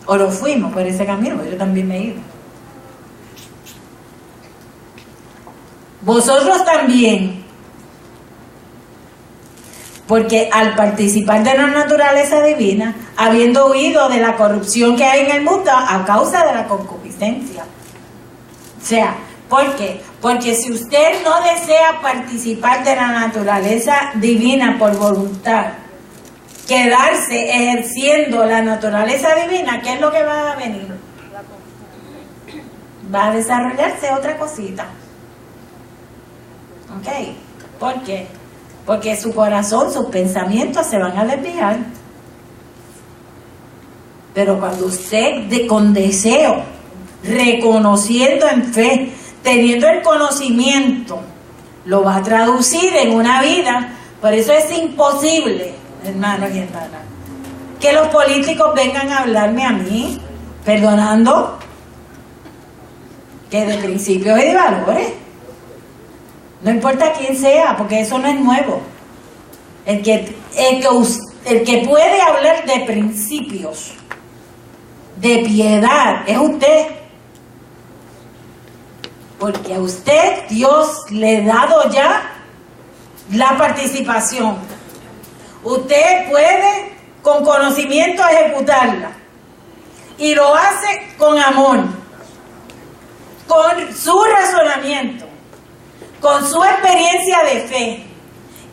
O lo fuimos por ese camino, porque yo también me he ido. Vosotros también, porque al participar de la naturaleza divina, habiendo huido de la corrupción que hay en el mundo a causa de la concupiscencia. O sea, ¿por qué? Porque si usted no desea participar de la naturaleza divina por voluntad, quedarse ejerciendo la naturaleza divina, ¿qué es lo que va a venir? Va a desarrollarse otra cosita. ¿Ok? ¿Por qué? Porque su corazón, sus pensamientos se van a desviar. Pero cuando usted con deseo, reconociendo en fe, teniendo el conocimiento, lo va a traducir en una vida. Por eso es imposible, hermanos y hermanas, que los políticos vengan a hablarme a mí, perdonando, que de principios y de valores. No importa quién sea, porque eso no es nuevo. El que puede hablar de principios, de piedad, es usted. Porque a usted Dios le ha dado ya la participación. Usted puede con conocimiento ejecutarla. Y lo hace con amor, con su razonamiento, con su experiencia de fe.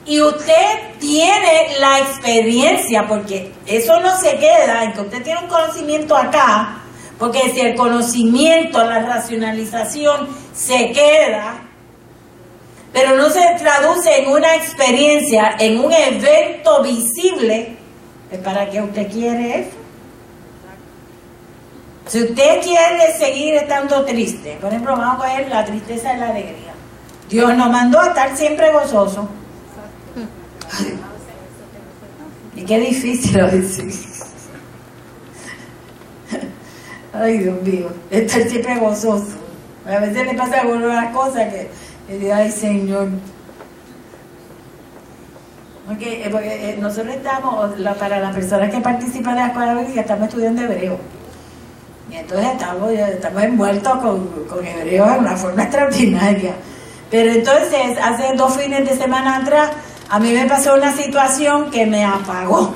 Y usted tiene la experiencia, porque eso no se queda en que usted tiene un conocimiento acá, porque si el conocimiento, la racionalización se queda, pero no se traduce en una experiencia, en un evento visible, ¿para qué usted quiere eso? Si usted quiere seguir estando triste, por ejemplo, vamos a coger la tristeza y la alegría. Dios nos mandó a estar siempre gozoso. Y qué difícil lo decir. Ay, Dios mío, estar siempre gozoso. A veces le pasa algunas cosas que digo, ay, Señor. Porque nosotros estamos, para las personas que participan de la escuela bíblica, estamos estudiando hebreo. Y entonces estamos envueltos con hebreo de una forma extraordinaria. Pero entonces, hace 2 fines de semana atrás, a mí me pasó una situación que me apagó.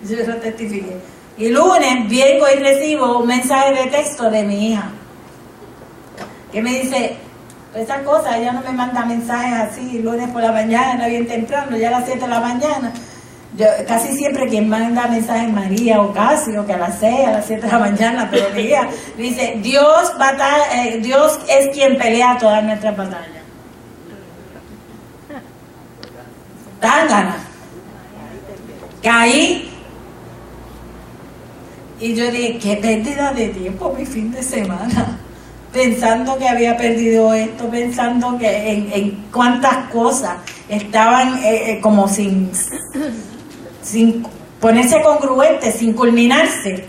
Yo lo testifiqué. Y lunes vengo y recibo un mensaje de texto de mi hija, que me dice, esas cosas, ella no me manda mensajes así, lunes por la mañana, bien temprano, ya a las 7 de la mañana. Yo, casi siempre quien manda mensajes es María o Casio, que a las 6, a las 7 de la mañana, pero mi hija dice, Dios es quien pelea todas nuestras batallas. Dan ganas. Caí. Y yo dije, qué pérdida de tiempo mi fin de semana. Pensando que había perdido esto, pensando que en cuántas cosas estaban como sin ponerse congruentes, sin culminarse.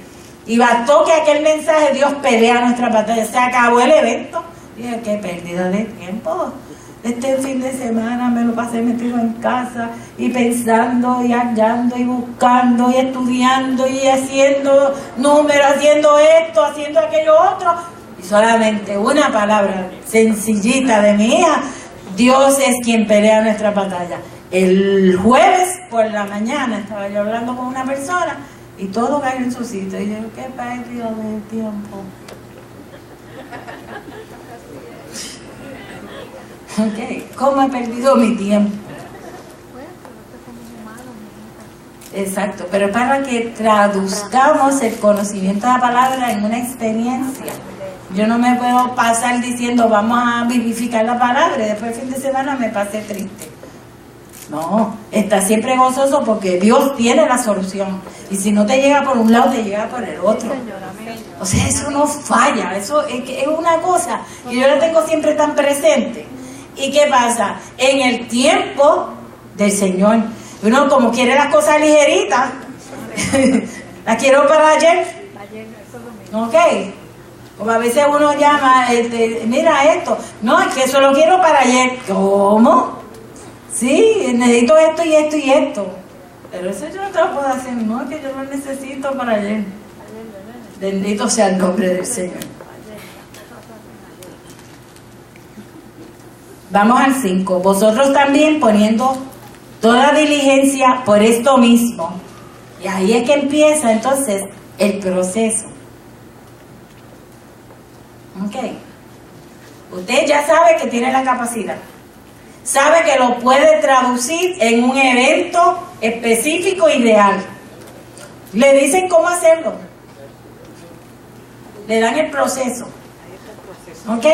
Y bastó que aquel mensaje, Dios pelea nuestra batalla. Se acabó el evento. Y dije, qué pérdida de tiempo. Este fin de semana me lo pasé metido en casa y pensando y hallando y buscando y estudiando y haciendo números, haciendo esto, haciendo aquello otro. Y solamente una palabra sencillita de mi hija, Dios es quien pelea nuestra batalla. El jueves por la mañana estaba yo hablando con una persona y todo cayó en su sitio. Y yo, qué pérdida de tiempo. Ok, ¿cómo he perdido mi tiempo? Exacto, pero para que traduzcamos el conocimiento de la palabra en una experiencia. Yo no me puedo pasar diciendo vamos a vivificar la palabra y después el fin de semana me pasé triste. No, está siempre gozoso porque Dios tiene la solución. Y si no te llega por un lado, te llega por el otro. O sea, eso no falla. Eso es una cosa que yo la tengo siempre tan presente. ¿Y qué pasa? En el tiempo del Señor, uno como quiere las cosas ligeritas, las quiero para ayer. Ok. Como a veces uno llama, mira esto. No, es que eso lo quiero para ayer. ¿Cómo? Sí, necesito esto y esto y esto. Pero eso yo no te lo puedo hacer. No, es que yo lo necesito para ayer. Bendito sea el nombre del Señor. Vamos al 5. Vosotros también poniendo toda diligencia por esto mismo. Y ahí es que empieza entonces el proceso. Ok. Usted ya sabe que tiene la capacidad. Sabe que lo puede traducir en un evento específico y real. Le dicen cómo hacerlo. Le dan el proceso. ¿Ok?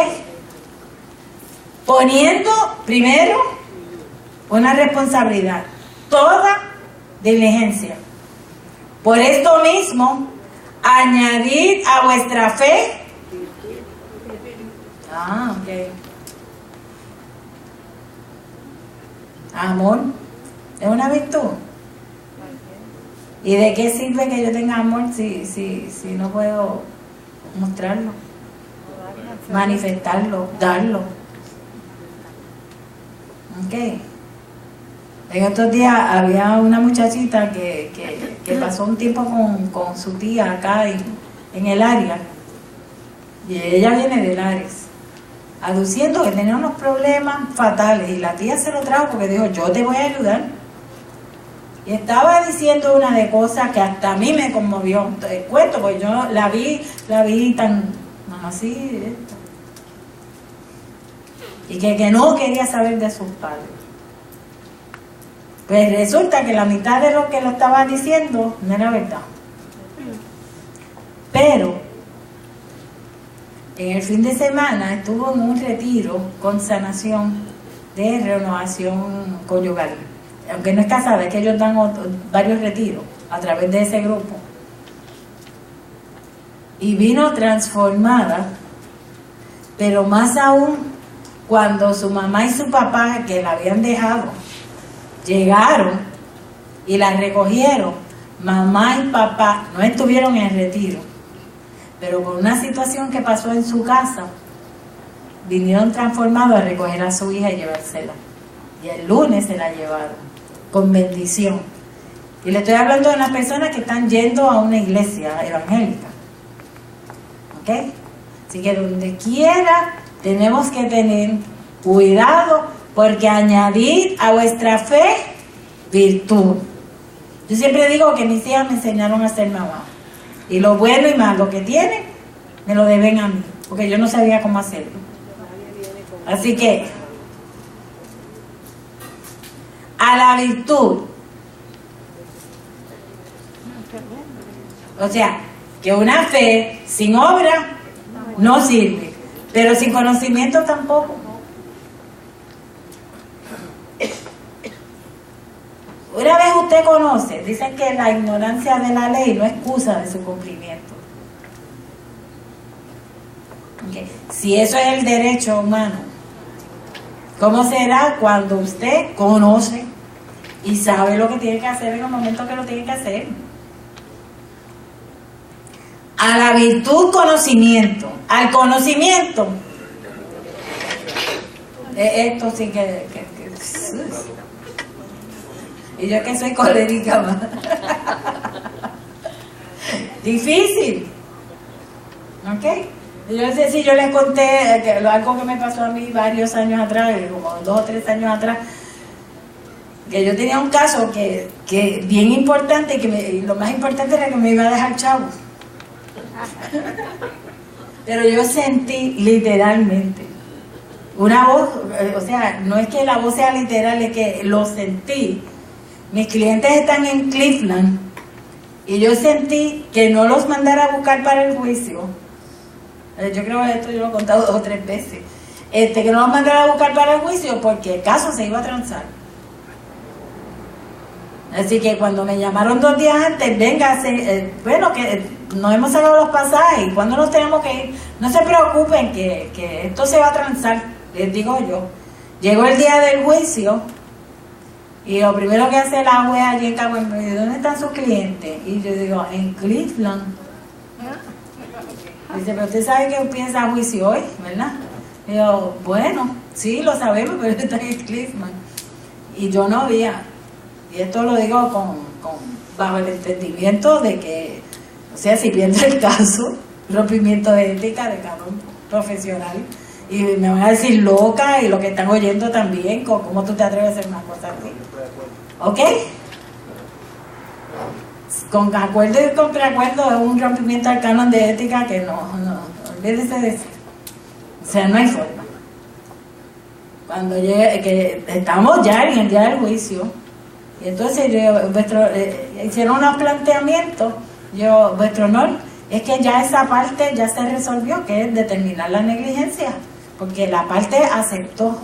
Poniendo primero una responsabilidad. Toda diligencia. Por esto mismo, añadid a vuestra fe. Ok. Amor es una virtud. ¿Y de qué sirve que yo tenga amor si no puedo mostrarlo, manifestarlo, darlo? Ok. En estos días había una muchachita que pasó un tiempo con su tía acá en el área, y ella viene de Lares, aduciendo que tenía unos problemas fatales, y la tía se lo trajo porque dijo, yo te voy a ayudar. Y estaba diciendo una de cosas que hasta a mí me conmovió. Te cuento, porque yo la vi tan así, y que no quería saber de sus padres. Pues resulta que la mitad de lo que lo estaba diciendo no era verdad. Pero en el fin de semana estuvo en un retiro con sanación de renovación conyugal. Aunque no es casada, es que ellos dan varios retiros a través de ese grupo. Y vino transformada, pero más aún cuando su mamá y su papá, que la habían dejado, llegaron y la recogieron. Mamá y papá no estuvieron en el retiro, pero por una situación que pasó en su casa, vinieron transformados a recoger a su hija y llevársela. Y el lunes se la llevaron, con bendición. Y le estoy hablando de unas personas que están yendo a una iglesia evangélica. ¿Ok? Así que donde quiera tenemos que tener cuidado, porque añadid a vuestra fe virtud. Yo siempre digo que mis hijas me enseñaron a ser mamá. Y lo bueno y malo que tienen, me lo deben a mí, porque yo no sabía cómo hacerlo. Así que, a la virtud. O sea, que una fe sin obra no sirve, pero sin conocimiento tampoco. Una vez usted conoce, dicen que la ignorancia de la ley no excusa de su cumplimiento. Okay. Si eso es el derecho humano, ¿cómo será cuando usted conoce y sabe lo que tiene que hacer en el momento que lo tiene que hacer? A la virtud, conocimiento. Al conocimiento. Esto sí que y yo que soy colérica más. Difícil. ¿Ok? Yo no sé si yo les conté algo que me pasó a mí varios años atrás, como 2 o 3 años atrás, que yo tenía un caso que bien importante, y lo más importante era que me iba a dejar chavo. Pero yo sentí literalmente una voz, o sea, no es que la voz sea literal, es que lo sentí. mis clientes están en Cleveland y yo sentí que no los mandara a buscar para el juicio. Yo creo que esto yo lo he contado 2 o 3 veces. Que no los mandara a buscar para el juicio porque el caso se iba a transar. Así que cuando me llamaron 2 días antes, véngase, bueno, que nos hemos sacado los pasajes, ¿cuándo nos tenemos que ir? No se preocupen que esto se va a transar, les digo yo. Llegó el día del juicio y lo primero que hace la juez allí en Cabo, me dice, ¿dónde están sus clientes? Y yo digo, en Cleveland. Dice, pero usted sabe que empieza juicio hoy, ¿verdad? Y yo, bueno, sí, lo sabemos, pero está en Cleveland. Y yo no había, y esto lo digo bajo el entendimiento de que, o sea, si pienso el caso, rompimiento de ética de cada profesional, y me van a decir loca, y lo que están oyendo también, ¿cómo tú te atreves a hacer una cosa así? ¿Ok? Con acuerdo y con preacuerdo es un rompimiento al canon de ética que no olvídese de eso. O sea, no hay forma. Cuando llegue, que estamos ya en el día del juicio, y entonces hicieron unos planteamientos, vuestro honor, es que ya esa parte ya se resolvió, que es determinar la negligencia, porque la parte aceptó.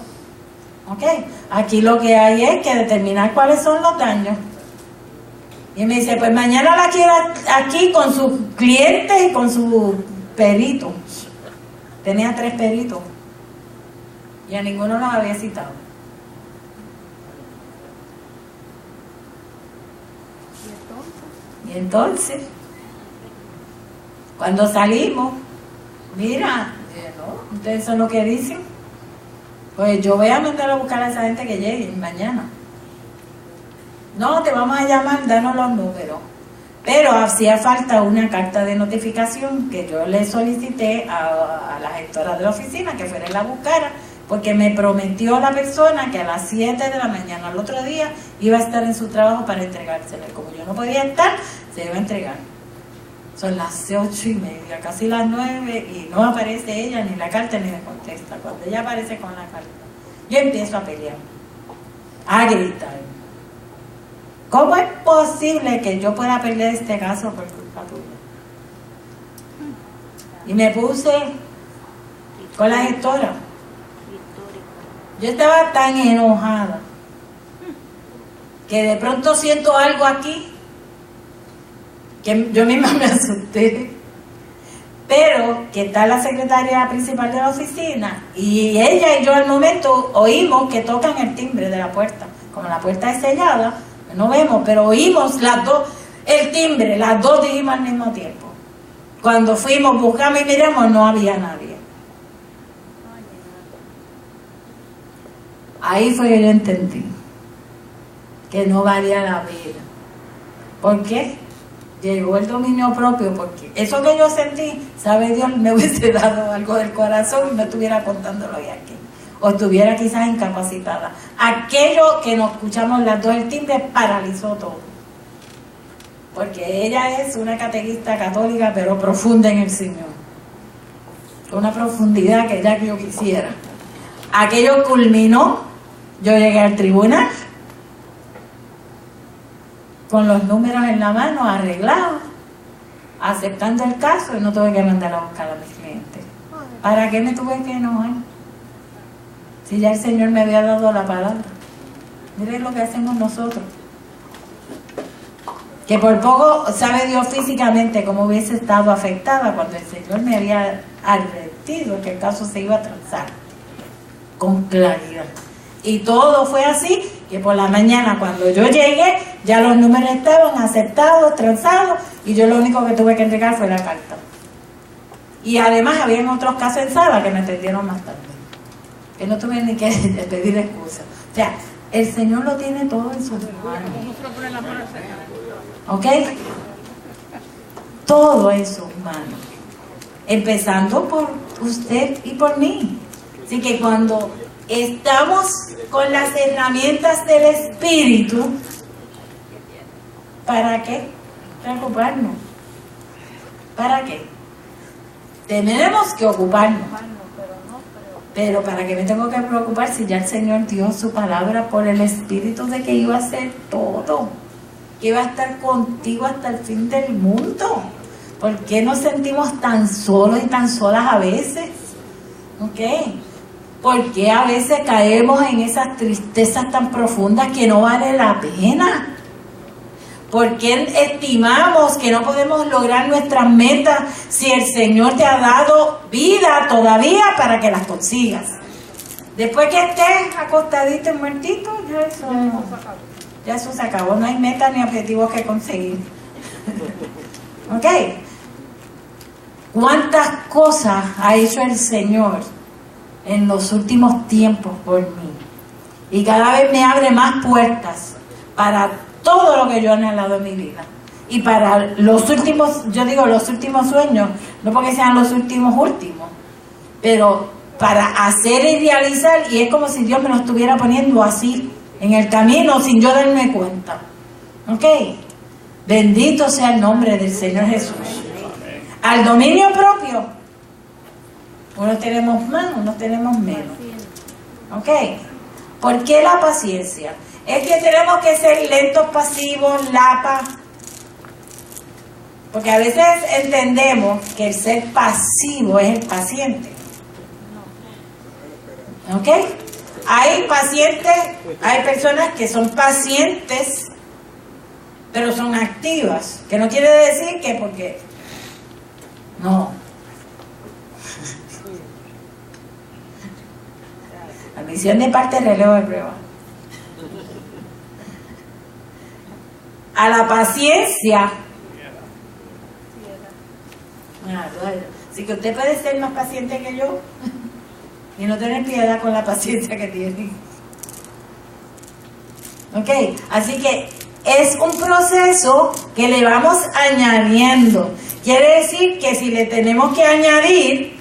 ¿Ok? Aquí lo que hay es que determinar cuáles son los daños. Y me dice, pues mañana la quiero aquí con sus clientes y con sus peritos. Tenía 3 peritos. Y a ninguno los había citado. Y entonces, cuando salimos, mira, ¿no? ¿Ustedes son lo que dicen? Pues yo voy a mandar a buscar a esa gente que llegue mañana. No, te vamos a llamar, danos los números. Pero hacía falta una carta de notificación que yo le solicité a la gestora de la oficina que fuera y la buscara, porque me prometió la persona que a las 7 de la mañana al otro día iba a estar en su trabajo para entregársela. Como yo no podía estar, se iba a entregar. Son las 8:30, casi las 9, y no aparece ella, ni la carta, ni me contesta. Cuando ella aparece con la carta, yo empiezo a pelear, a gritar. ¿Cómo es posible que yo pueda perder este caso por culpa tuya? Y me puse con la gestora. Yo estaba tan enojada que de pronto siento algo aquí que yo misma me asusté. Pero que está la secretaria principal de la oficina y ella y yo al momento oímos que tocan el timbre de la puerta. Como la puerta es sellada, no vemos, pero oímos las dos, el timbre, las dos dijimos al mismo tiempo. Cuando fuimos, buscamos y miramos, no había nadie. Ahí fue que yo entendí que no valía la pena. ¿Por qué? Llegó el dominio propio, porque eso que yo sentí, sabe Dios, me hubiese dado algo del corazón y no estuviera contándolo hoy aquí. O estuviera quizás incapacitada. Aquello que nos escuchamos las dos, el timbre, paralizó todo. Porque ella es una catequista católica, pero profunda en el Señor. Con una profundidad que ya que yo quisiera. Aquello culminó, yo llegué al tribunal, con los números en la mano, arreglados, aceptando el caso, y no tuve que mandar a buscar a mis clientes. ¿Para qué me tuve que enojar? Si ya el Señor me había dado la palabra. Miren lo que hacemos nosotros. Que por poco sabe Dios físicamente cómo hubiese estado afectada cuando el Señor me había advertido que el caso se iba a transar con claridad. Y todo fue así, que por la mañana cuando yo llegué, ya los números estaban aceptados, transados, y yo lo único que tuve que entregar fue la carta. Y además habían otros casos en sala que me atendieron más tarde, que no tuve ni que pedir excusa. O sea, el Señor lo tiene todo en sus manos. ¿Ok? Todo eso, hermano. Empezando por usted y por mí. Así que cuando estamos con las herramientas del Espíritu, ¿para qué preocuparnos? ¿Para qué? Tenemos que ocuparnos. Pero ¿para qué me tengo que preocupar si ya el Señor dio su palabra por el Espíritu de que iba a hacer todo? Que iba a estar contigo hasta el fin del mundo. ¿Por qué nos sentimos tan solos y tan solas a veces? ¿Ok? ¿Por qué a veces caemos en esas tristezas tan profundas que no vale la pena? ¿Por qué estimamos que no podemos lograr nuestras metas si el Señor te ha dado vida todavía para que las consigas? Después que estés acostadito y muertito, ya eso se acabó. No hay metas ni objetivos que conseguir. ¿Ok? ¿Cuántas cosas ha hecho el Señor en los últimos tiempos por mí? Y cada vez me abre más puertas para todo lo que yo he anhelado en mi vida. Y para los últimos, yo digo los últimos sueños, no porque sean los últimos, pero para hacer y realizar, y es como si Dios me lo estuviera poniendo así, en el camino, sin yo darme cuenta. ¿Ok? Bendito sea el nombre del Señor Jesús. Al dominio propio, unos tenemos más, unos tenemos menos. ¿Ok? ¿Por qué la paciencia? Es que tenemos que ser lentos, pasivos, porque a veces entendemos que el ser pasivo es el paciente. ¿Ok? Hay pacientes, hay personas que son pacientes, pero son activas, que no quiere decir que porque... No. Admisión de parte, relevo de prueba. A la paciencia. Así que usted puede ser más paciente que yo y no tener piedad con la paciencia que tiene. Ok, así que es un proceso que le vamos añadiendo. Quiere decir que si le tenemos que añadir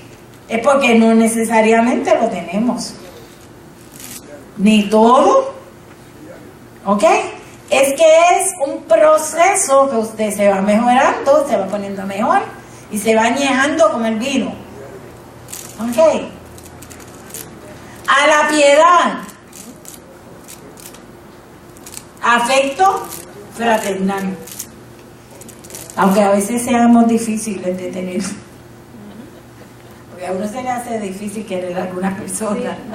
es porque no necesariamente lo tenemos. Ni todo. ¿Ok? Es que es un proceso que usted se va mejorando, se va poniendo mejor y se va añejando como el vino. ¿Ok? A la piedad. Afecto fraternal. Aunque a veces seamos difíciles de tener. Porque a uno se le hace difícil querer a algunas personas. Sí,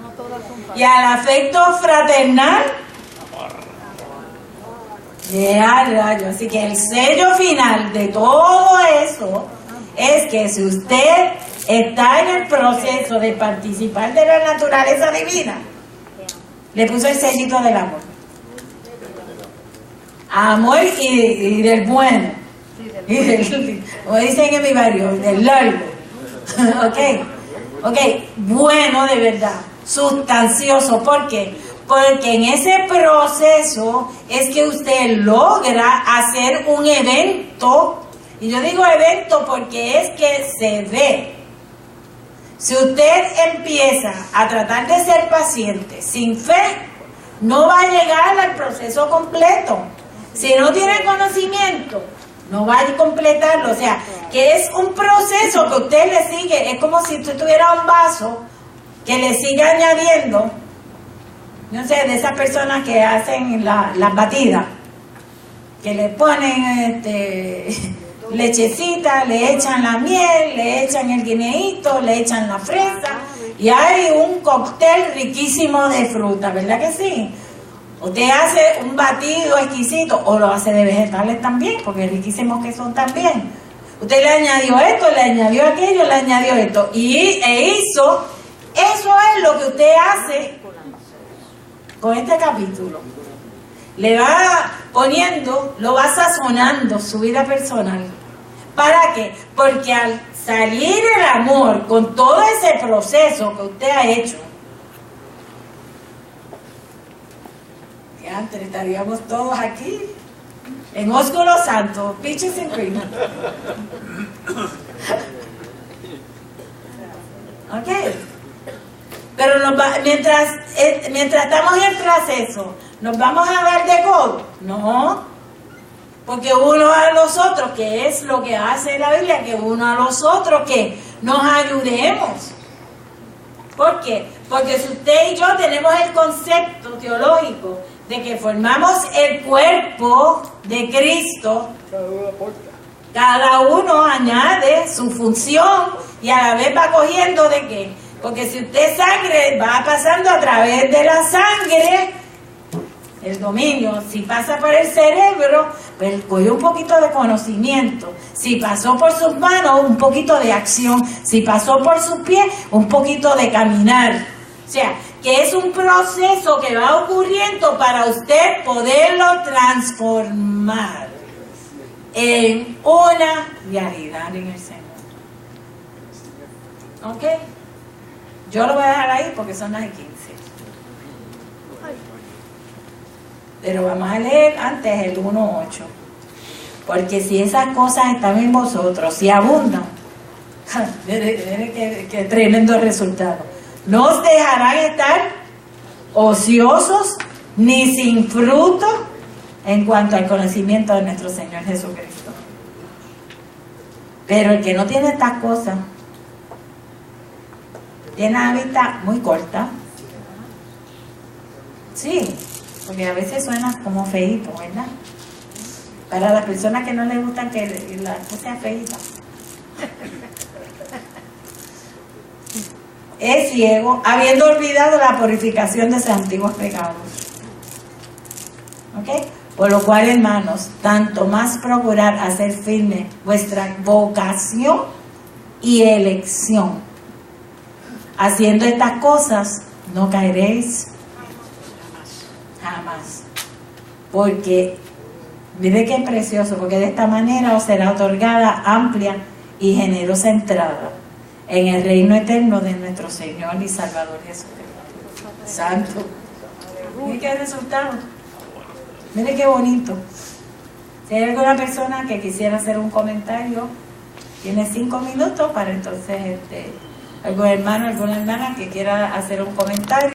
no todas son fáciles. Y al afecto fraternal. Así que el sello final de todo eso es que si usted está en el proceso de participar de la naturaleza divina, le puso el sellito del amor. Amor y del bueno. Y del, como dicen en mi barrio, del largo. Ok, bueno de verdad, sustancioso. ¿Por qué? Porque en ese proceso es que usted logra hacer un evento. Y yo digo evento porque es que se ve. Si usted empieza a tratar de ser paciente sin fe, no va a llegar al proceso completo. Si no tiene conocimiento, no va a completarlo. O sea, que es un proceso que usted le sigue. Es como si usted tuviera un vaso que le sigue añadiendo. No sé, de esas personas que hacen las batidas, que le ponen lechecita, le echan la miel, le echan el guineíto, le echan la fresa, y hay un cóctel riquísimo de fruta, ¿verdad que sí? Usted hace un batido exquisito, o lo hace de vegetales también, porque riquísimos que son también. Usted le añadió esto, le añadió aquello, le añadió esto, eso es lo que usted hace con este capítulo. Le va poniendo, lo va sazonando su vida personal. ¿Para qué? Porque al salir el amor con todo ese proceso que usted ha hecho, que antes estaríamos todos aquí en Ósculo Santo, peaches and cream. Ok. Pero mientras estamos en el proceso, ¿nos vamos a dar de codo? No. Porque uno a los otros, que es lo que hace la Biblia, que uno a los otros, que nos ayudemos. ¿Por qué? Porque si usted y yo tenemos el concepto teológico de que formamos el cuerpo de Cristo, cada uno añade su función y a la vez va cogiendo de qué. Porque si usted es sangre, va pasando a través de la sangre el dominio. Si pasa por el cerebro, pues coge un poquito de conocimiento. Si pasó por sus manos, un poquito de acción. Si pasó por sus pies, un poquito de caminar. O sea, que es un proceso que va ocurriendo para usted poderlo transformar en una realidad en el Señor. ¿Ok? Yo lo voy a dejar ahí porque son las 15. Pero vamos a leer antes el 1:8. Porque si esas cosas están en vosotros, si abundan, mire qué tremendo resultado. No os dejarán estar ociosos ni sin fruto en cuanto al conocimiento de nuestro Señor Jesucristo. Pero el que no tiene estas cosas tiene la vista muy corta. Sí, porque a veces suena como feíto, ¿verdad? Para las personas que no les gustan que la cosa sea feíta. Es ciego, habiendo olvidado la purificación de sus antiguos pecados. ¿Ok? Por lo cual, hermanos, tanto más procurar hacer firme vuestra vocación y elección. Haciendo estas cosas, no caeréis jamás. Porque, mire qué precioso, porque de esta manera os será otorgada amplia y generosa entrada en el reino eterno de nuestro Señor y Salvador Jesucristo. Santo. Mire qué resultado. Mire qué bonito. Si hay alguna persona que quisiera hacer un comentario, tiene 5 minutos para entonces algún hermano, alguna hermana que quiera hacer un comentario.